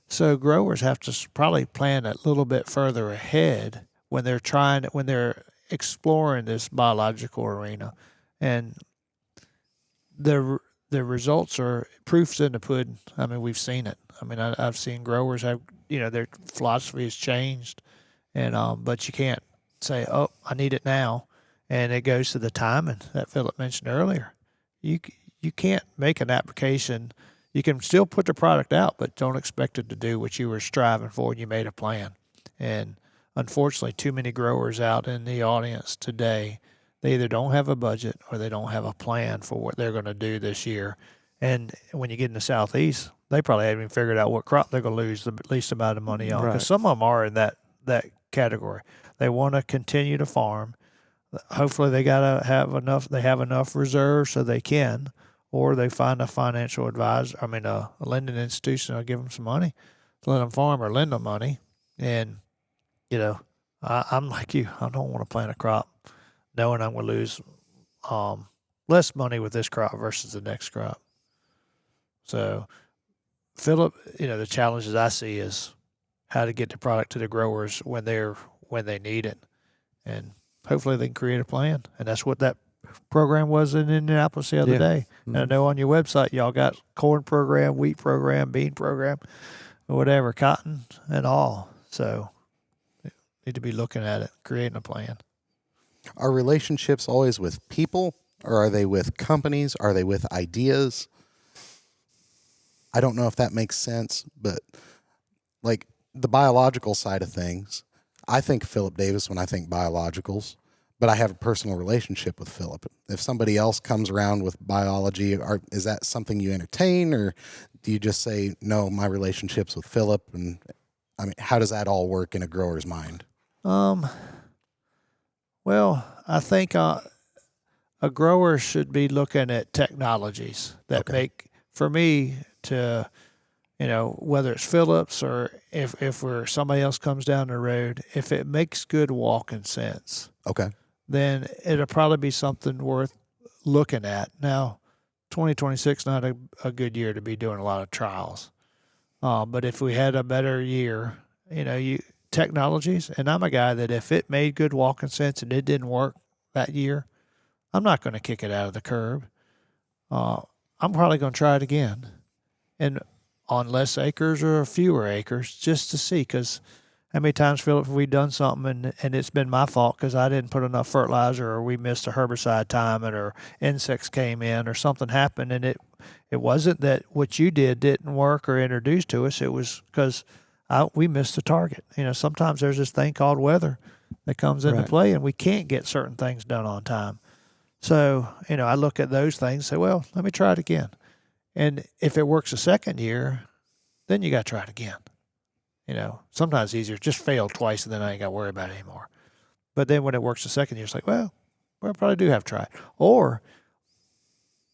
So growers have to probably plan a little bit further ahead when they're exploring this biological arena. And the results are proofs in the pudding. I mean, we've seen it. I mean, I've seen growers have, their philosophy has changed, and but you can't say, oh, I need it now, and it goes to the timing that Philip mentioned earlier. You can't make an application. You can still put the product out, but don't expect it to do what you were striving for and you made a plan. And unfortunately, too many growers out in the audience today, they either don't have a budget or they don't have a plan for what they're going to do this year. And when you get in the Southeast, they probably haven't even figured out what crop they're going to lose the least amount of money on. Because some of them are in that category. They want to continue to farm. Hopefully they have enough reserves so they can, or they find a financial advisor, a lending institution will give them some money to let them farm or lend them money. And, I'm like you. I don't want to plant a crop knowing I'm going to lose less money with this crop versus the next crop. So, Philip, the challenges I see is how to get the product to the growers when they need it. And hopefully they can create a plan. And that's what that program was in Indianapolis the other day. And I know on your website y'all got corn program, wheat program, bean program, or whatever, cotton and all. So need to be looking at it, creating a plan. Are relationships always with people, or are they with companies? Are they with ideas? I don't know if that makes sense, but like the biological side of things, I think Philip Davis when I think biologicals, but I have a personal relationship with Philip. If somebody else comes around with biology, is that something you entertain, or do you just say, no, my relationship's with Philip? And how does that all work in a grower's mind? Well, I think a grower should be looking at technologies that make, for me, to, whether it's Phillips or if somebody else comes down the road, if it makes good walking sense, then it'll probably be something worth looking at. Now, 2026 not a good year to be doing a lot of trials, but if we had a better year, technologies, and I'm a guy that if it made good walking sense and it didn't work that year, I'm not going to kick it out of the curb. I'm probably going to try it again, and on less acres or fewer acres, just to see. Because how many times, Philip, have we done something and it's been my fault because I didn't put enough fertilizer, or we missed a herbicide timing, or insects came in, or something happened, and it wasn't that what you did didn't work or introduced to us. It was because we missed the target. Sometimes there's this thing called weather that comes into play, and we can't get certain things done on time. So, I look at those things and say, well, let me try it again. And if it works a second year, then you got to try it again. Sometimes it's easier, just fail twice and then I ain't got to worry about it anymore. But then when it works the second year, it's like, well, I probably do have to try it. Or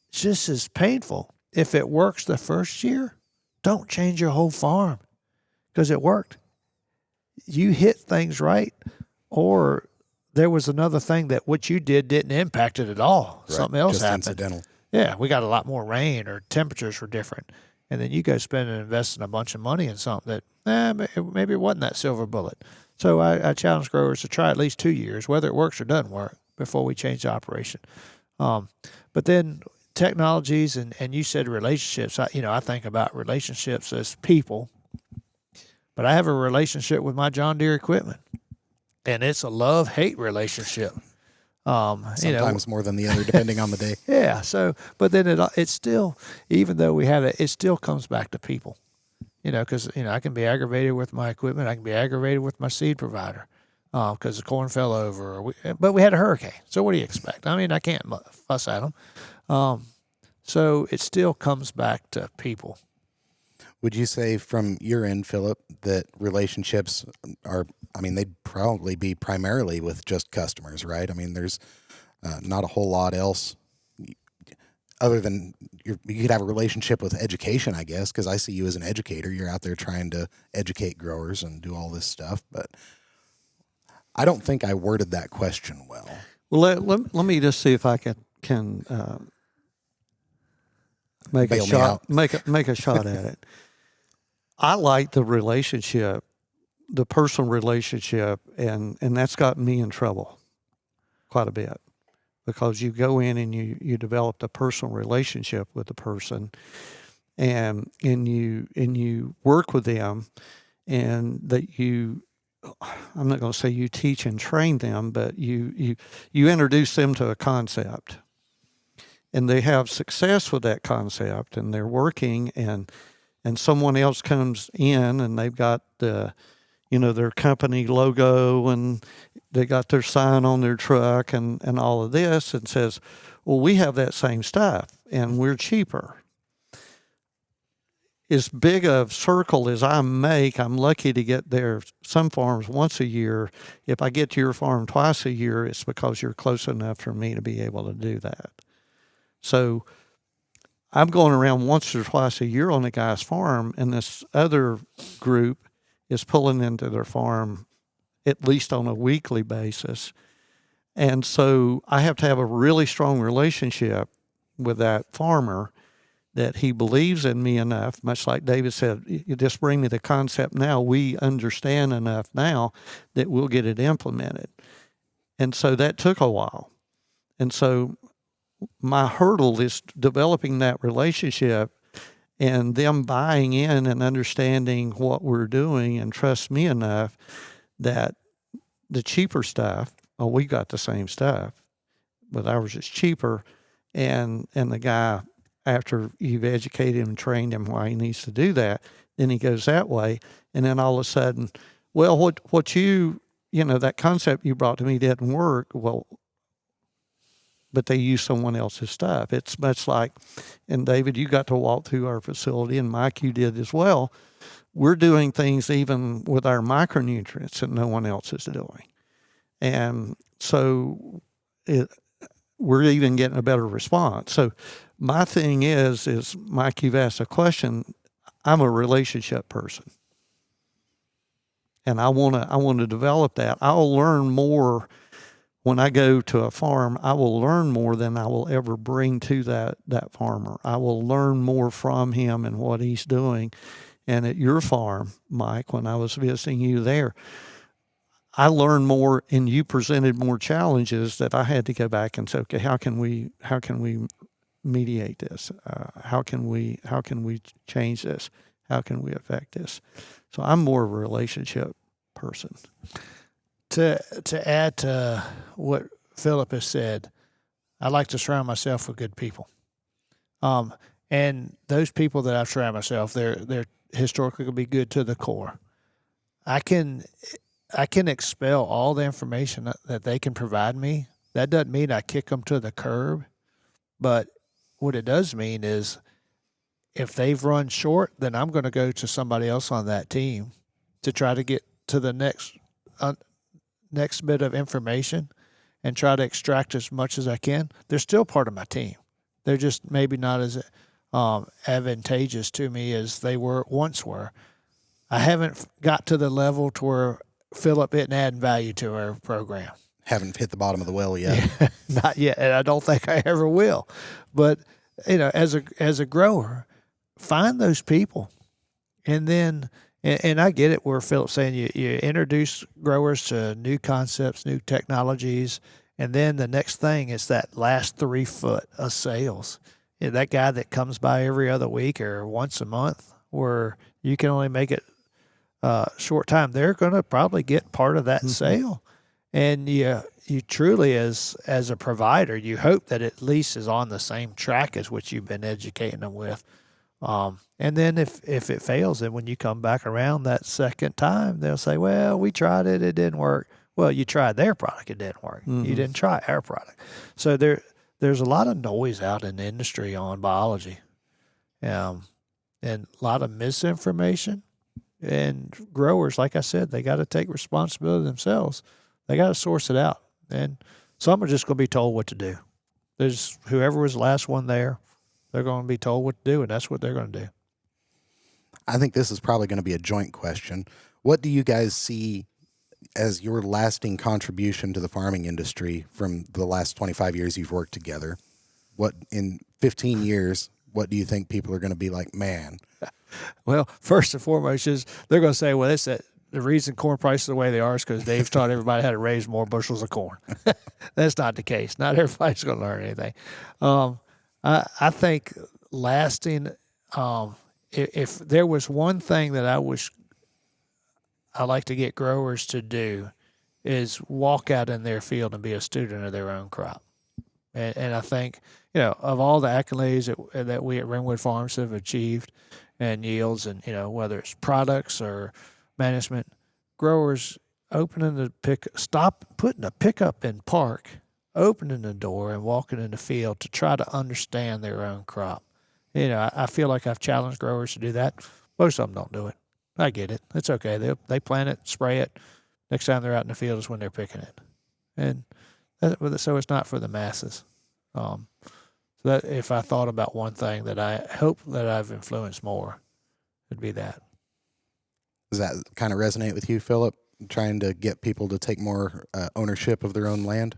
it's just as painful. If it works the first year, don't change your whole farm because it worked. You hit things right, or there was another thing that what you did didn't impact it at all. Right. Something else just happened. Incidental. Yeah, we got a lot more rain, or temperatures were different. And then you go spend and invest in a bunch of money in something that maybe it wasn't that silver bullet. So I challenge growers to try at least 2 years, whether it works or doesn't work, before we change the operation. But then technologies, and you said relationships. I think about relationships as people, but I have a relationship with my John Deere equipment, and it's a love-hate relationship. Sometimes more than the other, depending on the day. Yeah. So, but then it's still, even though we have it still comes back to people. Because I can be aggravated with my equipment. I can be aggravated with my seed provider because the corn fell over. But we had a hurricane. So what do you expect? I can't fuss at them. So it still comes back to people. Would you say from your end, Philip, that relationships are, I mean, they'd probably be primarily with just customers, right? I mean, there's not a whole lot else other than you could have a relationship with education, I guess, because I see you as an educator. You're out there trying to educate growers and do all this stuff, but I don't think I worded that question well. Well, let me just see if I can make Bail a me shot out. make a shot at it. I like the relationship, the personal relationship, and that's gotten me in trouble quite a bit, because you go in and you develop a personal relationship with the person, and you work with them, and that you, I'm not going to say you teach and train them, but you introduce them to a concept, and they have success with that concept, and they're working, and someone else comes in and they've got the, their company logo, and they got their sign on their truck and all of this, and says, well, we have that same stuff and we're cheaper. As big a circle as I make, I'm lucky to get there some farms once a year. If I get to your farm twice a year, it's because you're close enough for me to be able to do that. So I'm going around once or twice a year on a guy's farm, and this other group is pulling into their farm at least on a weekly basis. And so I have to have a really strong relationship with that farmer, that he believes in me enough, much like David said, you just bring me the concept now. We understand enough now that we'll get it implemented. And so that took a while. And so my hurdle is developing that relationship and them buying in and understanding what we're doing and trust me enough that the cheaper stuff, we got the same stuff, but ours is cheaper. And the guy, after you've educated him and trained him why he needs to do that, then he goes that way. And then all of a sudden, well, what you that concept you brought to me didn't work. Well, but they use someone else's stuff. It's much like, and David, you got to walk through our facility, and Mike, you did as well. We're doing things even with our micronutrients that no one else is doing. And so we're even getting a better response. So my thing is Mike, you've asked a question. I'm a relationship person, and I want to develop that. I'll learn more when I go to a farm. I will learn more than I will ever bring to that farmer. I will learn more from him and what he's doing. And at your farm, Mike, when I was visiting you there, I learned more, and you presented more challenges that I had to go back and say, okay, how can we mediate this? How can we change this? How can we affect this? So I'm more of a relationship person. To add to what Philip has said, I like to surround myself with good people. And those people that I've surrounded myself, they're historically going to be good to the core. I can expel all the information that they can provide me. That doesn't mean I kick them to the curb, but what it does mean is if they've run short, then I'm going to go to somebody else on that team to try to get to the next bit of information and try to extract as much as I can. They're still part of my team. They're just maybe not as advantageous to me as they once were. I haven't got to the level to where Philip isn't adding value to our program. Haven't hit the bottom of the well yet. Yeah, not yet, and I don't think I ever will. But as a grower, find those people, and then. And I get it where Philip's saying you introduce growers to new concepts, new technologies, and then the next thing is that last 3 foot of sales. That guy that comes by every other week or once a month, where you can only make it short time, they're going to probably get part of that sale. And you truly, as a provider, you hope that at least is on the same track as what you've been educating them with. And then if it fails, then when you come back around that second time, they'll say, well, we tried it, it didn't work. Well, you tried their product, it didn't work. You didn't try our product. So there's a lot of noise out in the industry on biology, and a lot of misinformation. And growers, like I said, they got to take responsibility themselves. They got to source it out, and some are just going to be told what to do. There's whoever was the last one there, they're going to be told what to do, and that's what they're going to do. I think this is probably going to be a joint question. What do you guys see as your lasting contribution to the farming industry from the last 25 years you've worked together? What in 15 years, what do you think people are going to be like, man? Well, first and foremost is they're going to say, well, the reason corn prices are the way they are is because Dave's taught everybody how to raise more bushels of corn. That's not the case. Not everybody's going to learn anything. I think lasting, if there was one thing that I like to get growers to do, is walk out in their field and be a student of their own crop. And I think, of all the accolades that we at Renwood Farms have achieved and yields, and, whether it's products or management, growers stop putting a pickup in park, opening the door and walking in the field to try to understand their own crop. I feel like I've challenged growers to do that. Most of them don't do it. I get it. It's okay. They plant it, spray it. Next time they're out in the field is when they're picking it. And so it's not for the masses. So that if I thought about one thing that I hope that I've influenced more, it'd be that. Does that kind of resonate with you, Philip? Trying to get people to take more ownership of their own land?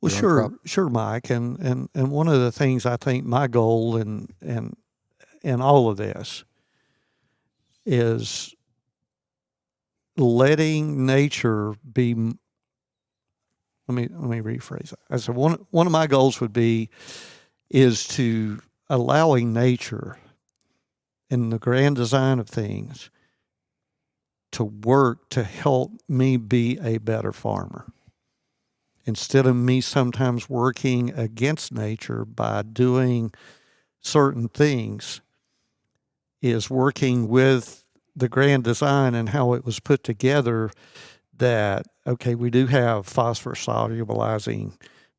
Well, sure, Mike. And one of the things I think my goal in all of this is letting nature be. Let me rephrase that. I said one of my goals is to allowing nature in the grand design of things to work to help me be a better farmer. Instead of me sometimes working against nature by doing certain things, is working with the grand design and how it was put together, that, okay, we do have phosphorus solubilizing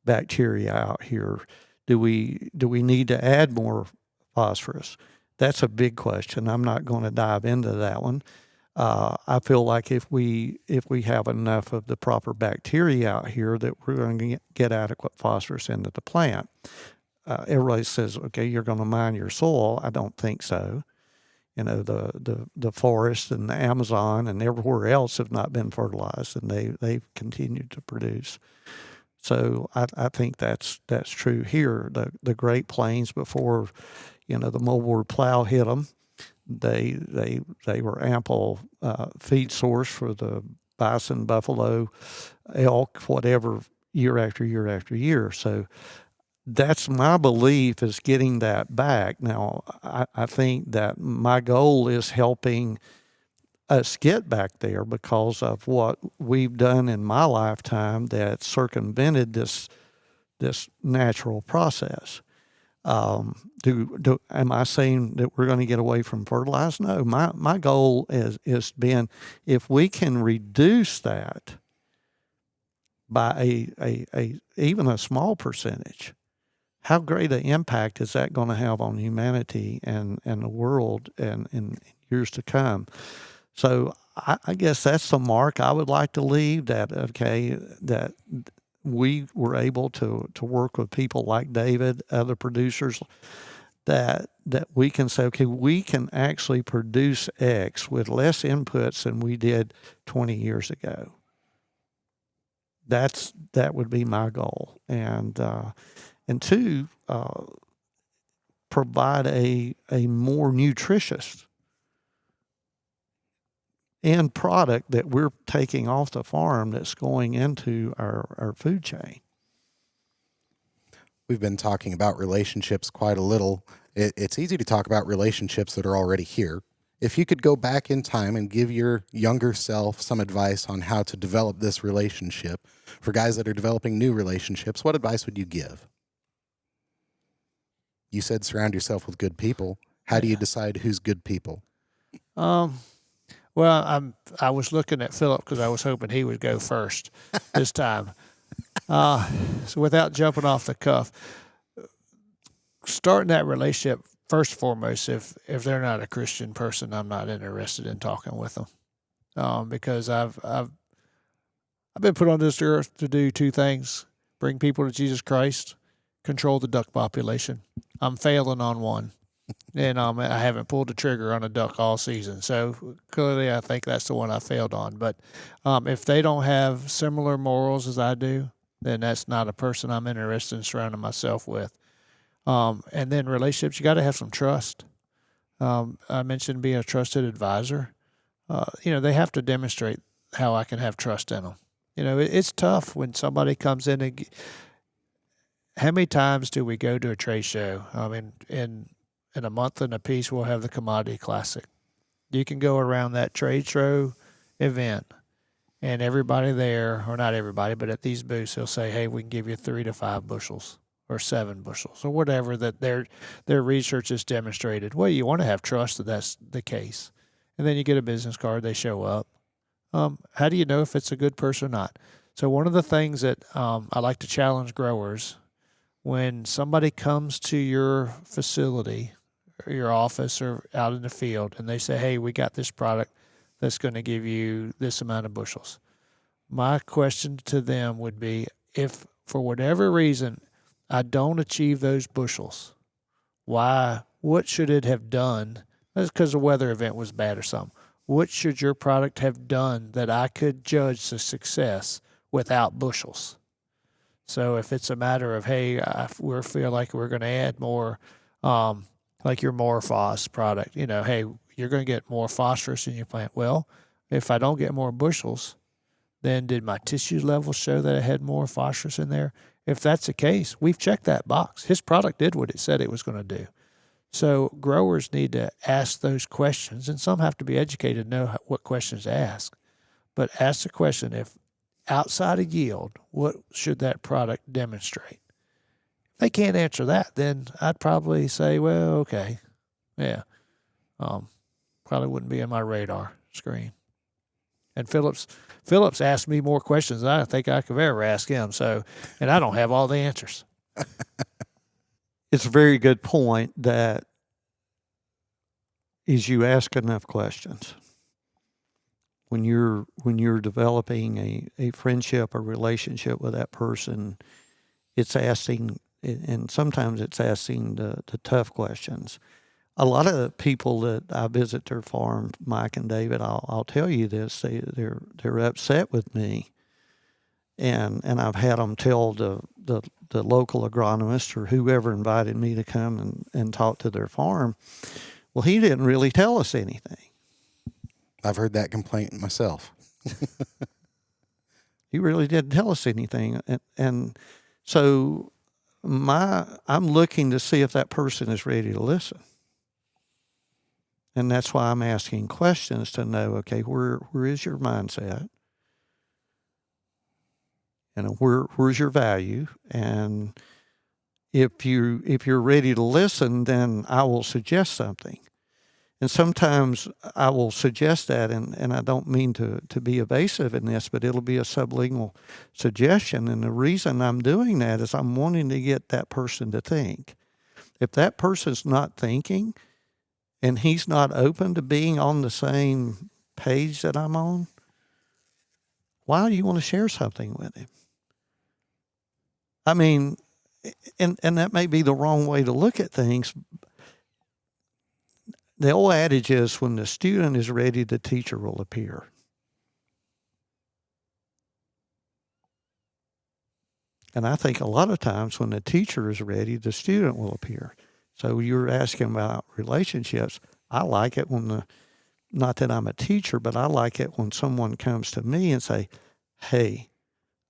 bacteria out here. Do we need to add more phosphorus? That's a big question. I'm not going to dive into that one. I feel like if we have enough of the proper bacteria out here, that we're going to get adequate phosphorus into the plant. Everybody says, okay, you're going to mine your soil. I don't think so. The forest and the Amazon and everywhere else have not been fertilized, and they've continued to produce. So I think that's true here. The Great Plains, before the moldboard plow hit them, they were ample feed source for the bison, buffalo, elk, whatever, year after year after year. So that's my belief, is getting that back. Now, I think that my goal is helping us get back there because of what we've done in my lifetime that circumvented this natural process. Am I saying that we're going to get away from fertilizer? No, my goal is been, if we can reduce that by even a small percentage, how great an impact is that going to have on humanity and the world and in years to come? So I guess that's the mark I would like to leave, that, okay, that we were able to work with people like David, other producers, that we can say, okay, we can actually produce X with less inputs than we did 20 years ago. That would be my goal. And two, provide a more nutritious end product that we're taking off the farm that's going into our food chain. We've been talking about relationships quite a little. It's easy to talk about relationships that are already here. If you could go back in time and give your younger self some advice on how to develop this relationship for guys that are developing new relationships, what advice would you give? You said surround yourself with good people. How do you decide who's good people? Well, I was looking at Philip because I was hoping he would go first this time. So without jumping off the cuff, starting that relationship first and foremost, if they're not a Christian person, I'm not interested in talking with them, because I've been put on this earth to do two things: bring people to Jesus Christ, control the duck population. I'm failing on one, and I haven't pulled the trigger on a duck all season. So clearly, I think that's the one I failed on. But if they don't have similar morals as I do, then that's not a person I'm interested in surrounding myself with. And then relationships, you got to have some trust. I mentioned being a trusted advisor. They have to demonstrate how I can have trust in them. It's tough when somebody comes in and how many times do we go to a trade show? I mean, in a month and a piece, we'll have the Commodity Classic. You can go around that trade show event, and everybody there, or not everybody, but at these booths, they'll say, hey, we can give you 3 to 5 bushels or 7 bushels or whatever that their research has demonstrated. Well, you want to have trust that that's the case. And then you get a business card, they show up. How do you know if it's a good person or not? So one of the things that I like to challenge growers, when somebody comes to your facility or your office or out in the field and they say, hey, we got this product that's going to give you this amount of bushels. My question to them would be, if for whatever reason I don't achieve those bushels, why? What should it have done? That's because the weather event was bad or something. What should your product have done that I could judge the success without bushels? So if it's a matter of, hey, we feel like we're going to add more, like your Morphos product, hey, you're going to get more phosphorus in your plant. Well, if I don't get more bushels, then did my tissue levels show that I had more phosphorus in there? If that's the case, we've checked that box. His product did what it said it was going to do. So growers need to ask those questions, and some have to be educated to know what questions to ask. But ask the question, if outside of yield, what should that product demonstrate? If they can't answer that, then I'd probably say, well, okay, yeah, probably wouldn't be in my radar screen. And Phillips asked me more questions than I think I could ever ask him. So, and I don't have all the answers. It's a very good point that is you ask enough questions. When you're developing a friendship or relationship with that person, it's asking, and sometimes it's asking the tough questions. A lot of the people that I visit their farm, Mike and David, I'll tell you this: they're upset with me, and I've had them tell the local agronomist or whoever invited me to come and talk to their farm. Well, he didn't really tell us anything. I've heard that complaint myself. He really didn't tell us anything, and so I'm looking to see if that person is ready to listen. And that's why I'm asking questions to know, okay, where is your mindset? And where's your value? And if you're ready to listen, then I will suggest something. And sometimes I will suggest that, and I don't mean to be evasive in this, but it'll be a sublingual suggestion. And the reason I'm doing that is I'm wanting to get that person to think. If that person's not thinking, and he's not open to being on the same page that I'm on, why do you want to share something with him? I mean, and that may be the wrong way to look at things. The old adage is, when the student is ready, the teacher will appear. And I think a lot of times when the teacher is ready, the student will appear. So you're asking about relationships. I like it when not that I'm a teacher, but I like it when someone comes to me and say, hey,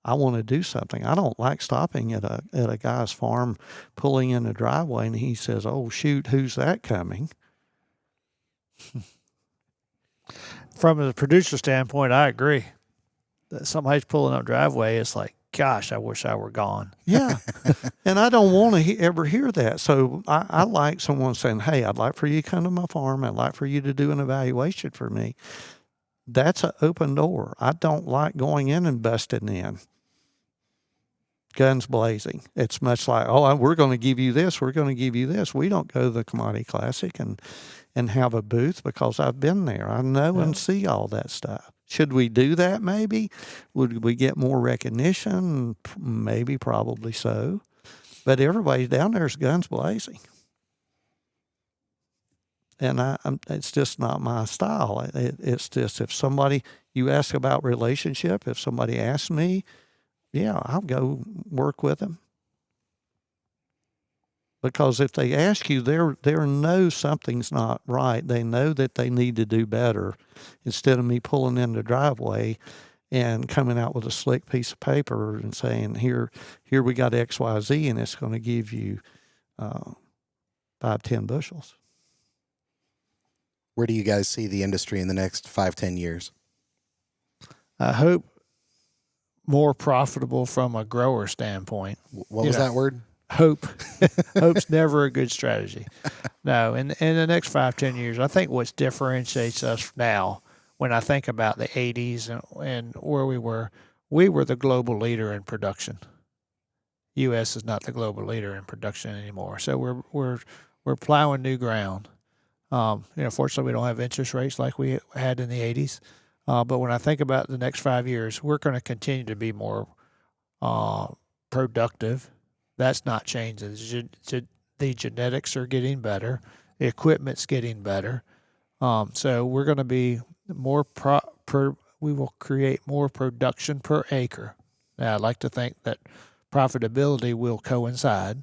I want to do something. I don't like stopping at a guy's farm, pulling in the driveway, and he says, oh, shoot, who's that coming? From a producer standpoint, I agree. That somebody's pulling up driveway, it's like, gosh, I wish I were gone. Yeah. And I don't want to ever hear that. So I like someone saying, hey, I'd like for you to come to my farm. I'd like for you to do an evaluation for me. That's an open door. I don't like going in and busting in. guns blazing. It's much like, oh, we're going to give you this, we're going to give you this. We don't go to the Commodity Classic and have a booth because I've been there. I know and see all that stuff. Should we do that maybe? Would we get more recognition? Maybe, probably so. But everybody down there is guns blazing. And it's just not my style. It's just if somebody, you ask about relationship, if somebody asks me, yeah, I'll go work with them. Because if they ask you, they know something's not right. They know that they need to do better. Instead of me pulling in the driveway and coming out with a slick piece of paper and saying, here we got XYZ, and it's going to give you 5-10 bushels. Where do you guys see the industry in the next 5-10 years? I hope more profitable from a grower standpoint. What was that word? Hope. Hope's never a good strategy. No, in the next 5-10 years, I think what differentiates us now, when I think about the 80s and where we were the global leader in production. U.S. is not the global leader in production anymore. So we're plowing new ground. Fortunately, we don't have interest rates like we had in the 80s. But when I think about the next 5 years, we're going to continue to be more productive. That's not changing. The genetics are getting better. The equipment's getting better. So we're going to be more we will create more production per acre. Now, I'd like to think that profitability will coincide.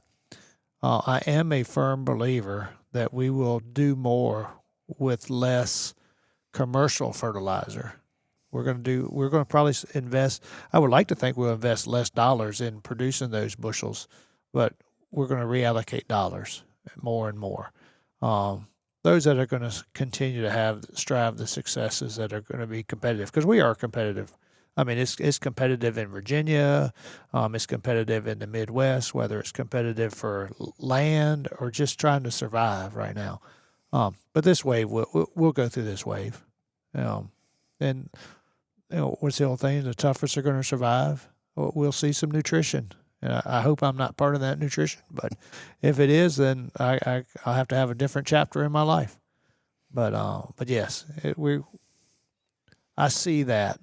I am a firm believer that we will do more with less commercial fertilizer. We're going to probably invest. I would like to think we'll invest less dollars in producing those bushels, but we're going to reallocate dollars more and more. Those that are going to continue to strive the successes that are going to be competitive, because we are competitive. I mean, it's competitive in Virginia. It's competitive in the Midwest, whether it's competitive for land or just trying to survive right now. But this wave, we'll go through this wave. And what's the old thing? The toughest are going to survive. We'll see some nutrition. And I hope I'm not part of that nutrition. But if it is, then I'll have to have a different chapter in my life. But yes, I see that.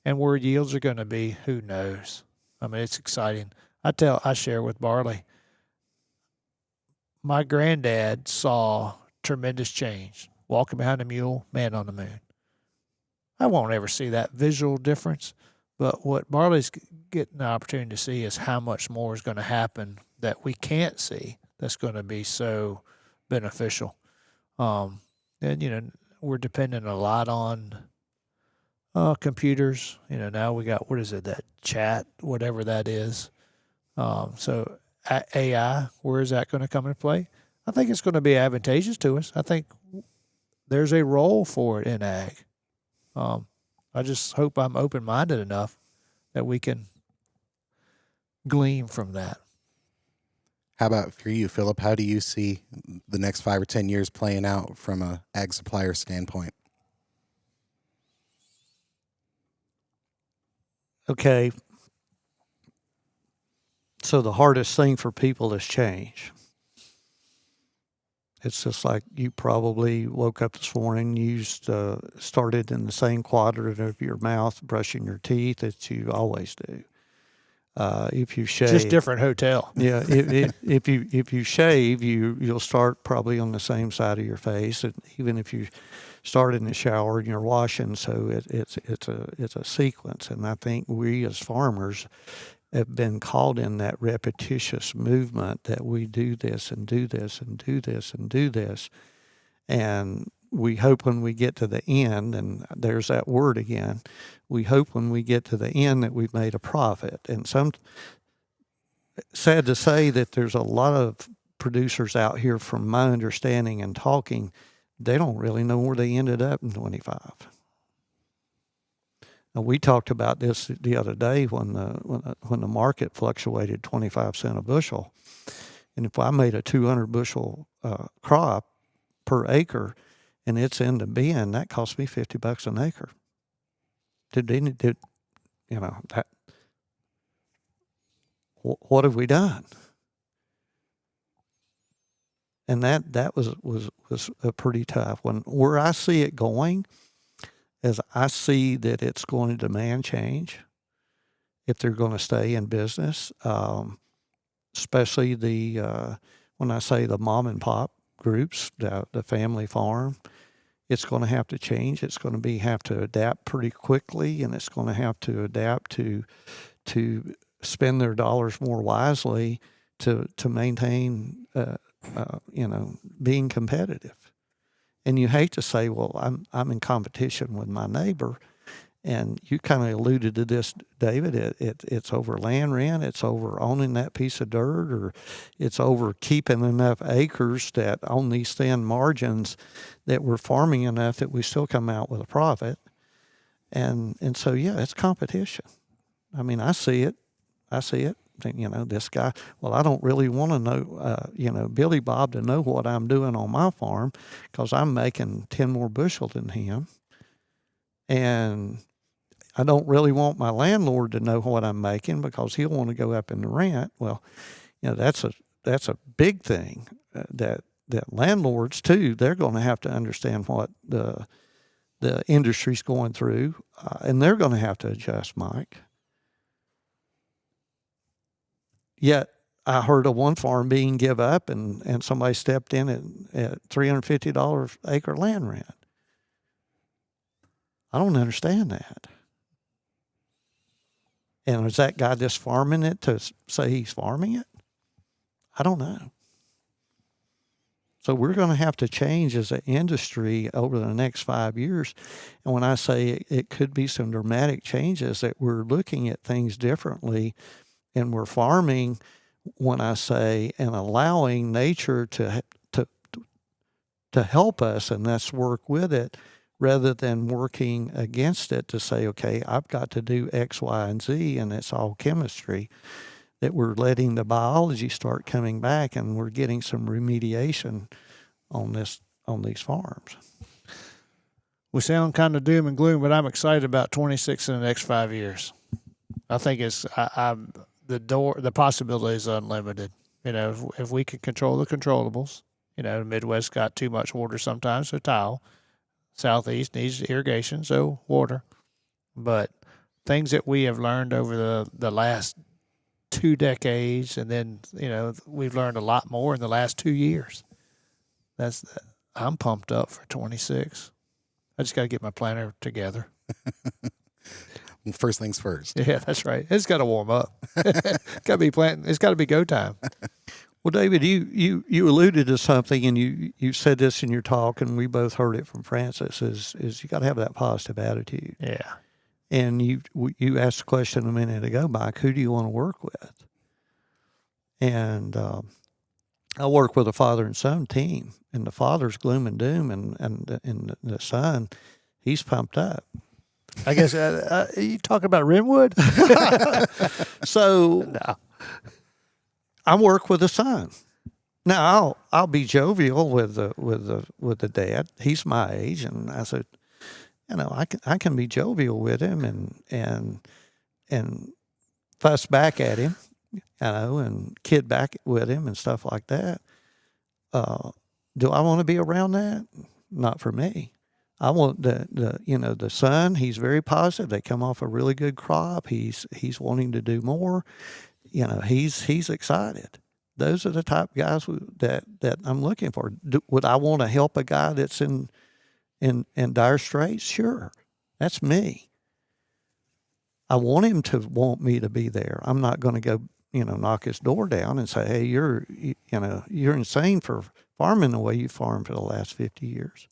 And where yields are going to be, who knows? I mean, it's exciting. I share with Barley. My granddad saw tremendous change. Walking behind a mule, man on the moon. I won't ever see that visual difference, but what Barley's getting the opportunity to see is how much more is going to happen that we can't see that's going to be so beneficial. And, we're dependent a lot on computers. Now we got, what is it, that chat, whatever that is. So AI, where is that going to come into play? I think it's going to be advantageous to us. I think there's a role for it in ag. I just hope I'm open-minded enough that we can glean from that. How about for you, Philip? How do you see the next 5 or 10 years playing out from a ag supplier standpoint? Okay. So the hardest thing for people is change. It's just like you probably woke up this morning, started in the same quadrant of your mouth, brushing your teeth that you always do. If you shave, just different hotel. Yeah, if you shave, you'll start probably on the same side of your face, and even if you start in the shower and you're washing, so it's a sequence. And I think we as farmers have been caught in that repetitious movement that we do this and do this and do this and do this. And we hope when we get to the end, and there's that word again, we hope when we get to the end that we've made a profit. And sad to say that there's a lot of producers out here, from my understanding and talking, they don't really know where they ended up in 25. Now, we talked about this the other day when the market fluctuated 25 cents a bushel. And if I made a 200 bushel crop per acre and it's in the bin, that cost me $50 an acre. That what have we done? And that was a pretty tough one. Where I see it going is I see that it's going to demand change if they're going to stay in business, especially when I say the mom and pop groups, the family farm. It's going to have to change. It's going to have to adapt pretty quickly, and it's going to have to adapt to spend their dollars more wisely to maintain, being competitive. And you hate to say, well, I'm in competition with my neighbor, and you kind of alluded to this, David. It's over land rent, it's over owning that piece of dirt, or it's over keeping enough acres that on these thin margins that we're farming enough that we still come out with a profit. And so, yeah, it's competition. I mean, I see it. Think, this guy, well, I don't really want to know, Billy Bob to know what I'm doing on my farm because I'm making 10 more bushel than him. And I don't really want my landlord to know what I'm making because he'll want to go up in the rent. Well, that's a big thing that landlords too, they're going to have to understand what the industry's going through, and they're going to have to adjust, Mike. Yet I heard of one farm being give up, and somebody stepped in at $350 acre land rent. I don't understand that. And is that guy just farming it to say he's farming it? I don't know. So we're going to have to change as an industry over the next 5 years. And when I say it could be some dramatic changes, that we're looking at things differently, and we're farming, when I say, and allowing nature to help us, and let's work with it, rather than working against it to say, okay, I've got to do X, Y, and Z, and it's all chemistry. That we're letting the biology start coming back, and we're getting some remediation on these farms. We sound kind of doom and gloom, but I'm excited about 26 in the next 5 years. I think the possibility is unlimited. If we can control the controllables, the Midwest got too much water sometimes, so tile. Southeast needs irrigation, so water. But things that we have learned over the last 2 decades, and then we've learned a lot more in the last 2 years. I'm pumped up for 26. I just got to get my planner together. First things first. Yeah, that's right. It's got to warm up. Got to be planting. It's got to be go time. Well, David, you alluded to something, and you said this in your talk, and we both heard it from Francis. Is you got to have that positive attitude. Yeah. And you asked the question a minute ago, Mike. Who do you want to work with? And I work with a father and son team, and the father's gloom and doom, and the son, he's pumped up. I guess you talking about Renwood? So No. I work with the son. Now I'll be jovial with the dad. He's my age, and I said, I can be jovial with him and fuss back at him, and kid back with him and stuff like that. Do I want to be around that? Not for me. I want the son. He's very positive. They come off a really good crop. He's wanting to do more. He's excited. Those are the type of guys that I'm looking for. Would I want to help a guy that's in dire straits? Sure, that's me. I want him to want me to be there. I'm not going to go, knock his door down and say, hey, you're insane for farming the way you farmed for the last 50 years.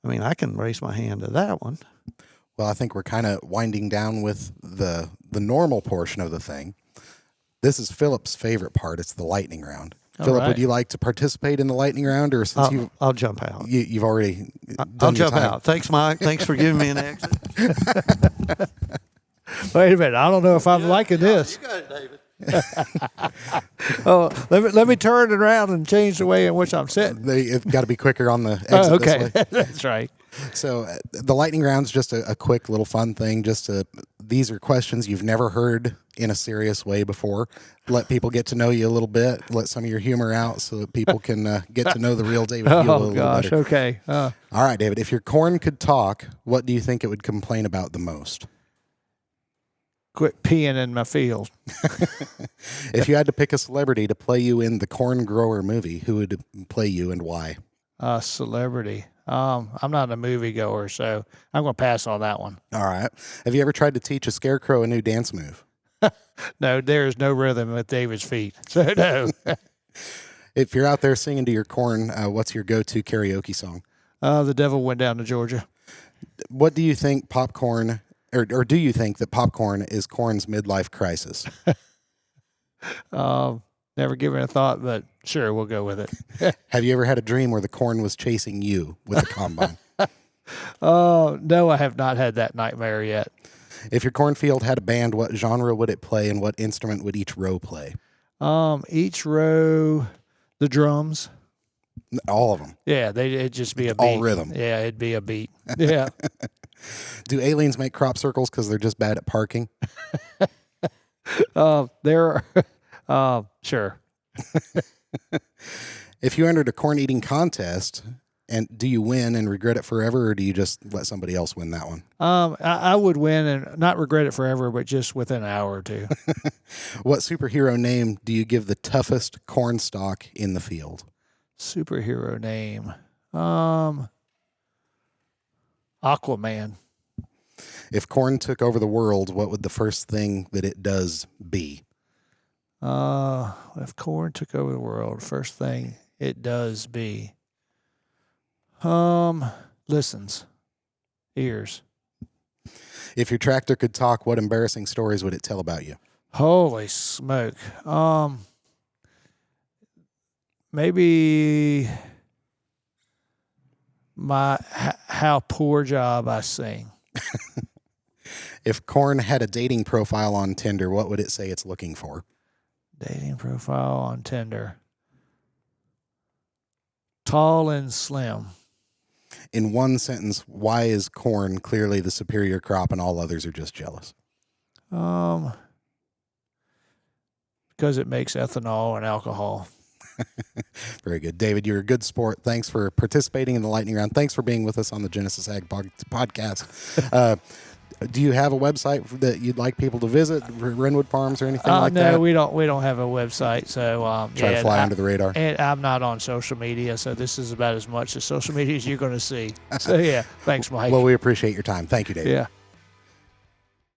I mean, I can raise my hand to that one. Well, I think we're kind of winding down with the normal portion of the thing. This is Philip's favorite part. It's the lightning round. All Philip, right. would you like to participate in the lightning round, or since I'll jump out. you've already I'll done your jump time? out. Thanks, Mike. Thanks for giving me an exit. Wait a minute. I don't know if I'm liking this. You got it, David. Oh, let me turn it around and change the way in which I'm sitting. It's got to be quicker on the exit this Okay, way. that's right. So the lightning round's just a quick little fun thing. these are questions you've never heard in a serious way before. Let people get to know you a little bit. Let some of your humor out so that people can get to know the real David Hula a little better. Okay. All right, David. If your corn could talk, what do you think it would complain about the most? Quit peeing in my field. If you had to pick a celebrity to play you in the Corn Grower movie, who would play you and why? Celebrity. I'm not a movie goer, so I'm going to pass on that one. All right. Have you ever tried to teach a scarecrow a new dance move? No, there is no rhythm with David's feet. So no. If you're out there singing to your corn, what's your go-to karaoke song? The devil went down to Georgia. What do you think popcorn, or do you think that popcorn is corn's midlife crisis? Never given a thought, but sure, we'll go with it. Have you ever had a dream where the corn was chasing you with a combine? No, I have not had that nightmare yet. If your cornfield had a band, what genre would it play and what instrument would each row play? Each row, the drums. All of them. Yeah, it'd just be a beat. All rhythm. Yeah, it'd be a beat. Yeah. Do aliens make crop circles because they're just bad at parking? There are, sure. If you entered a corn eating contest, and do you win and regret it forever, or do you just let somebody else win that one? I would win and not regret it forever, but just within an hour or two. What superhero name do you give the toughest corn stalk in the field? Superhero name. Aquaman. If corn took over the world, what would the first thing that it does be? If corn took over the world, first thing it does be, listens, ears. If your tractor could talk, what embarrassing stories would it tell about you? Holy smoke. Maybe how poor job I sing. If corn had a dating profile on Tinder, what would it say it's looking for? Dating profile on Tinder. Tall and slim. In one sentence, why is corn clearly the superior crop and all others are just jealous? Because it makes ethanol and alcohol. Very good. David, you're a good sport. Thanks for participating in the lightning round. Thanks for being with us on the Genesis Ag podcast. Do you have a website that you'd like people to visit, Renwood Farms or anything like that? No, we don't have a website. So Try to fly under the radar. And I'm not on social media, so this is about as much as social media as you're going to see. So yeah, thanks, Mike. Well, we appreciate your time. Thank you, David. Yeah.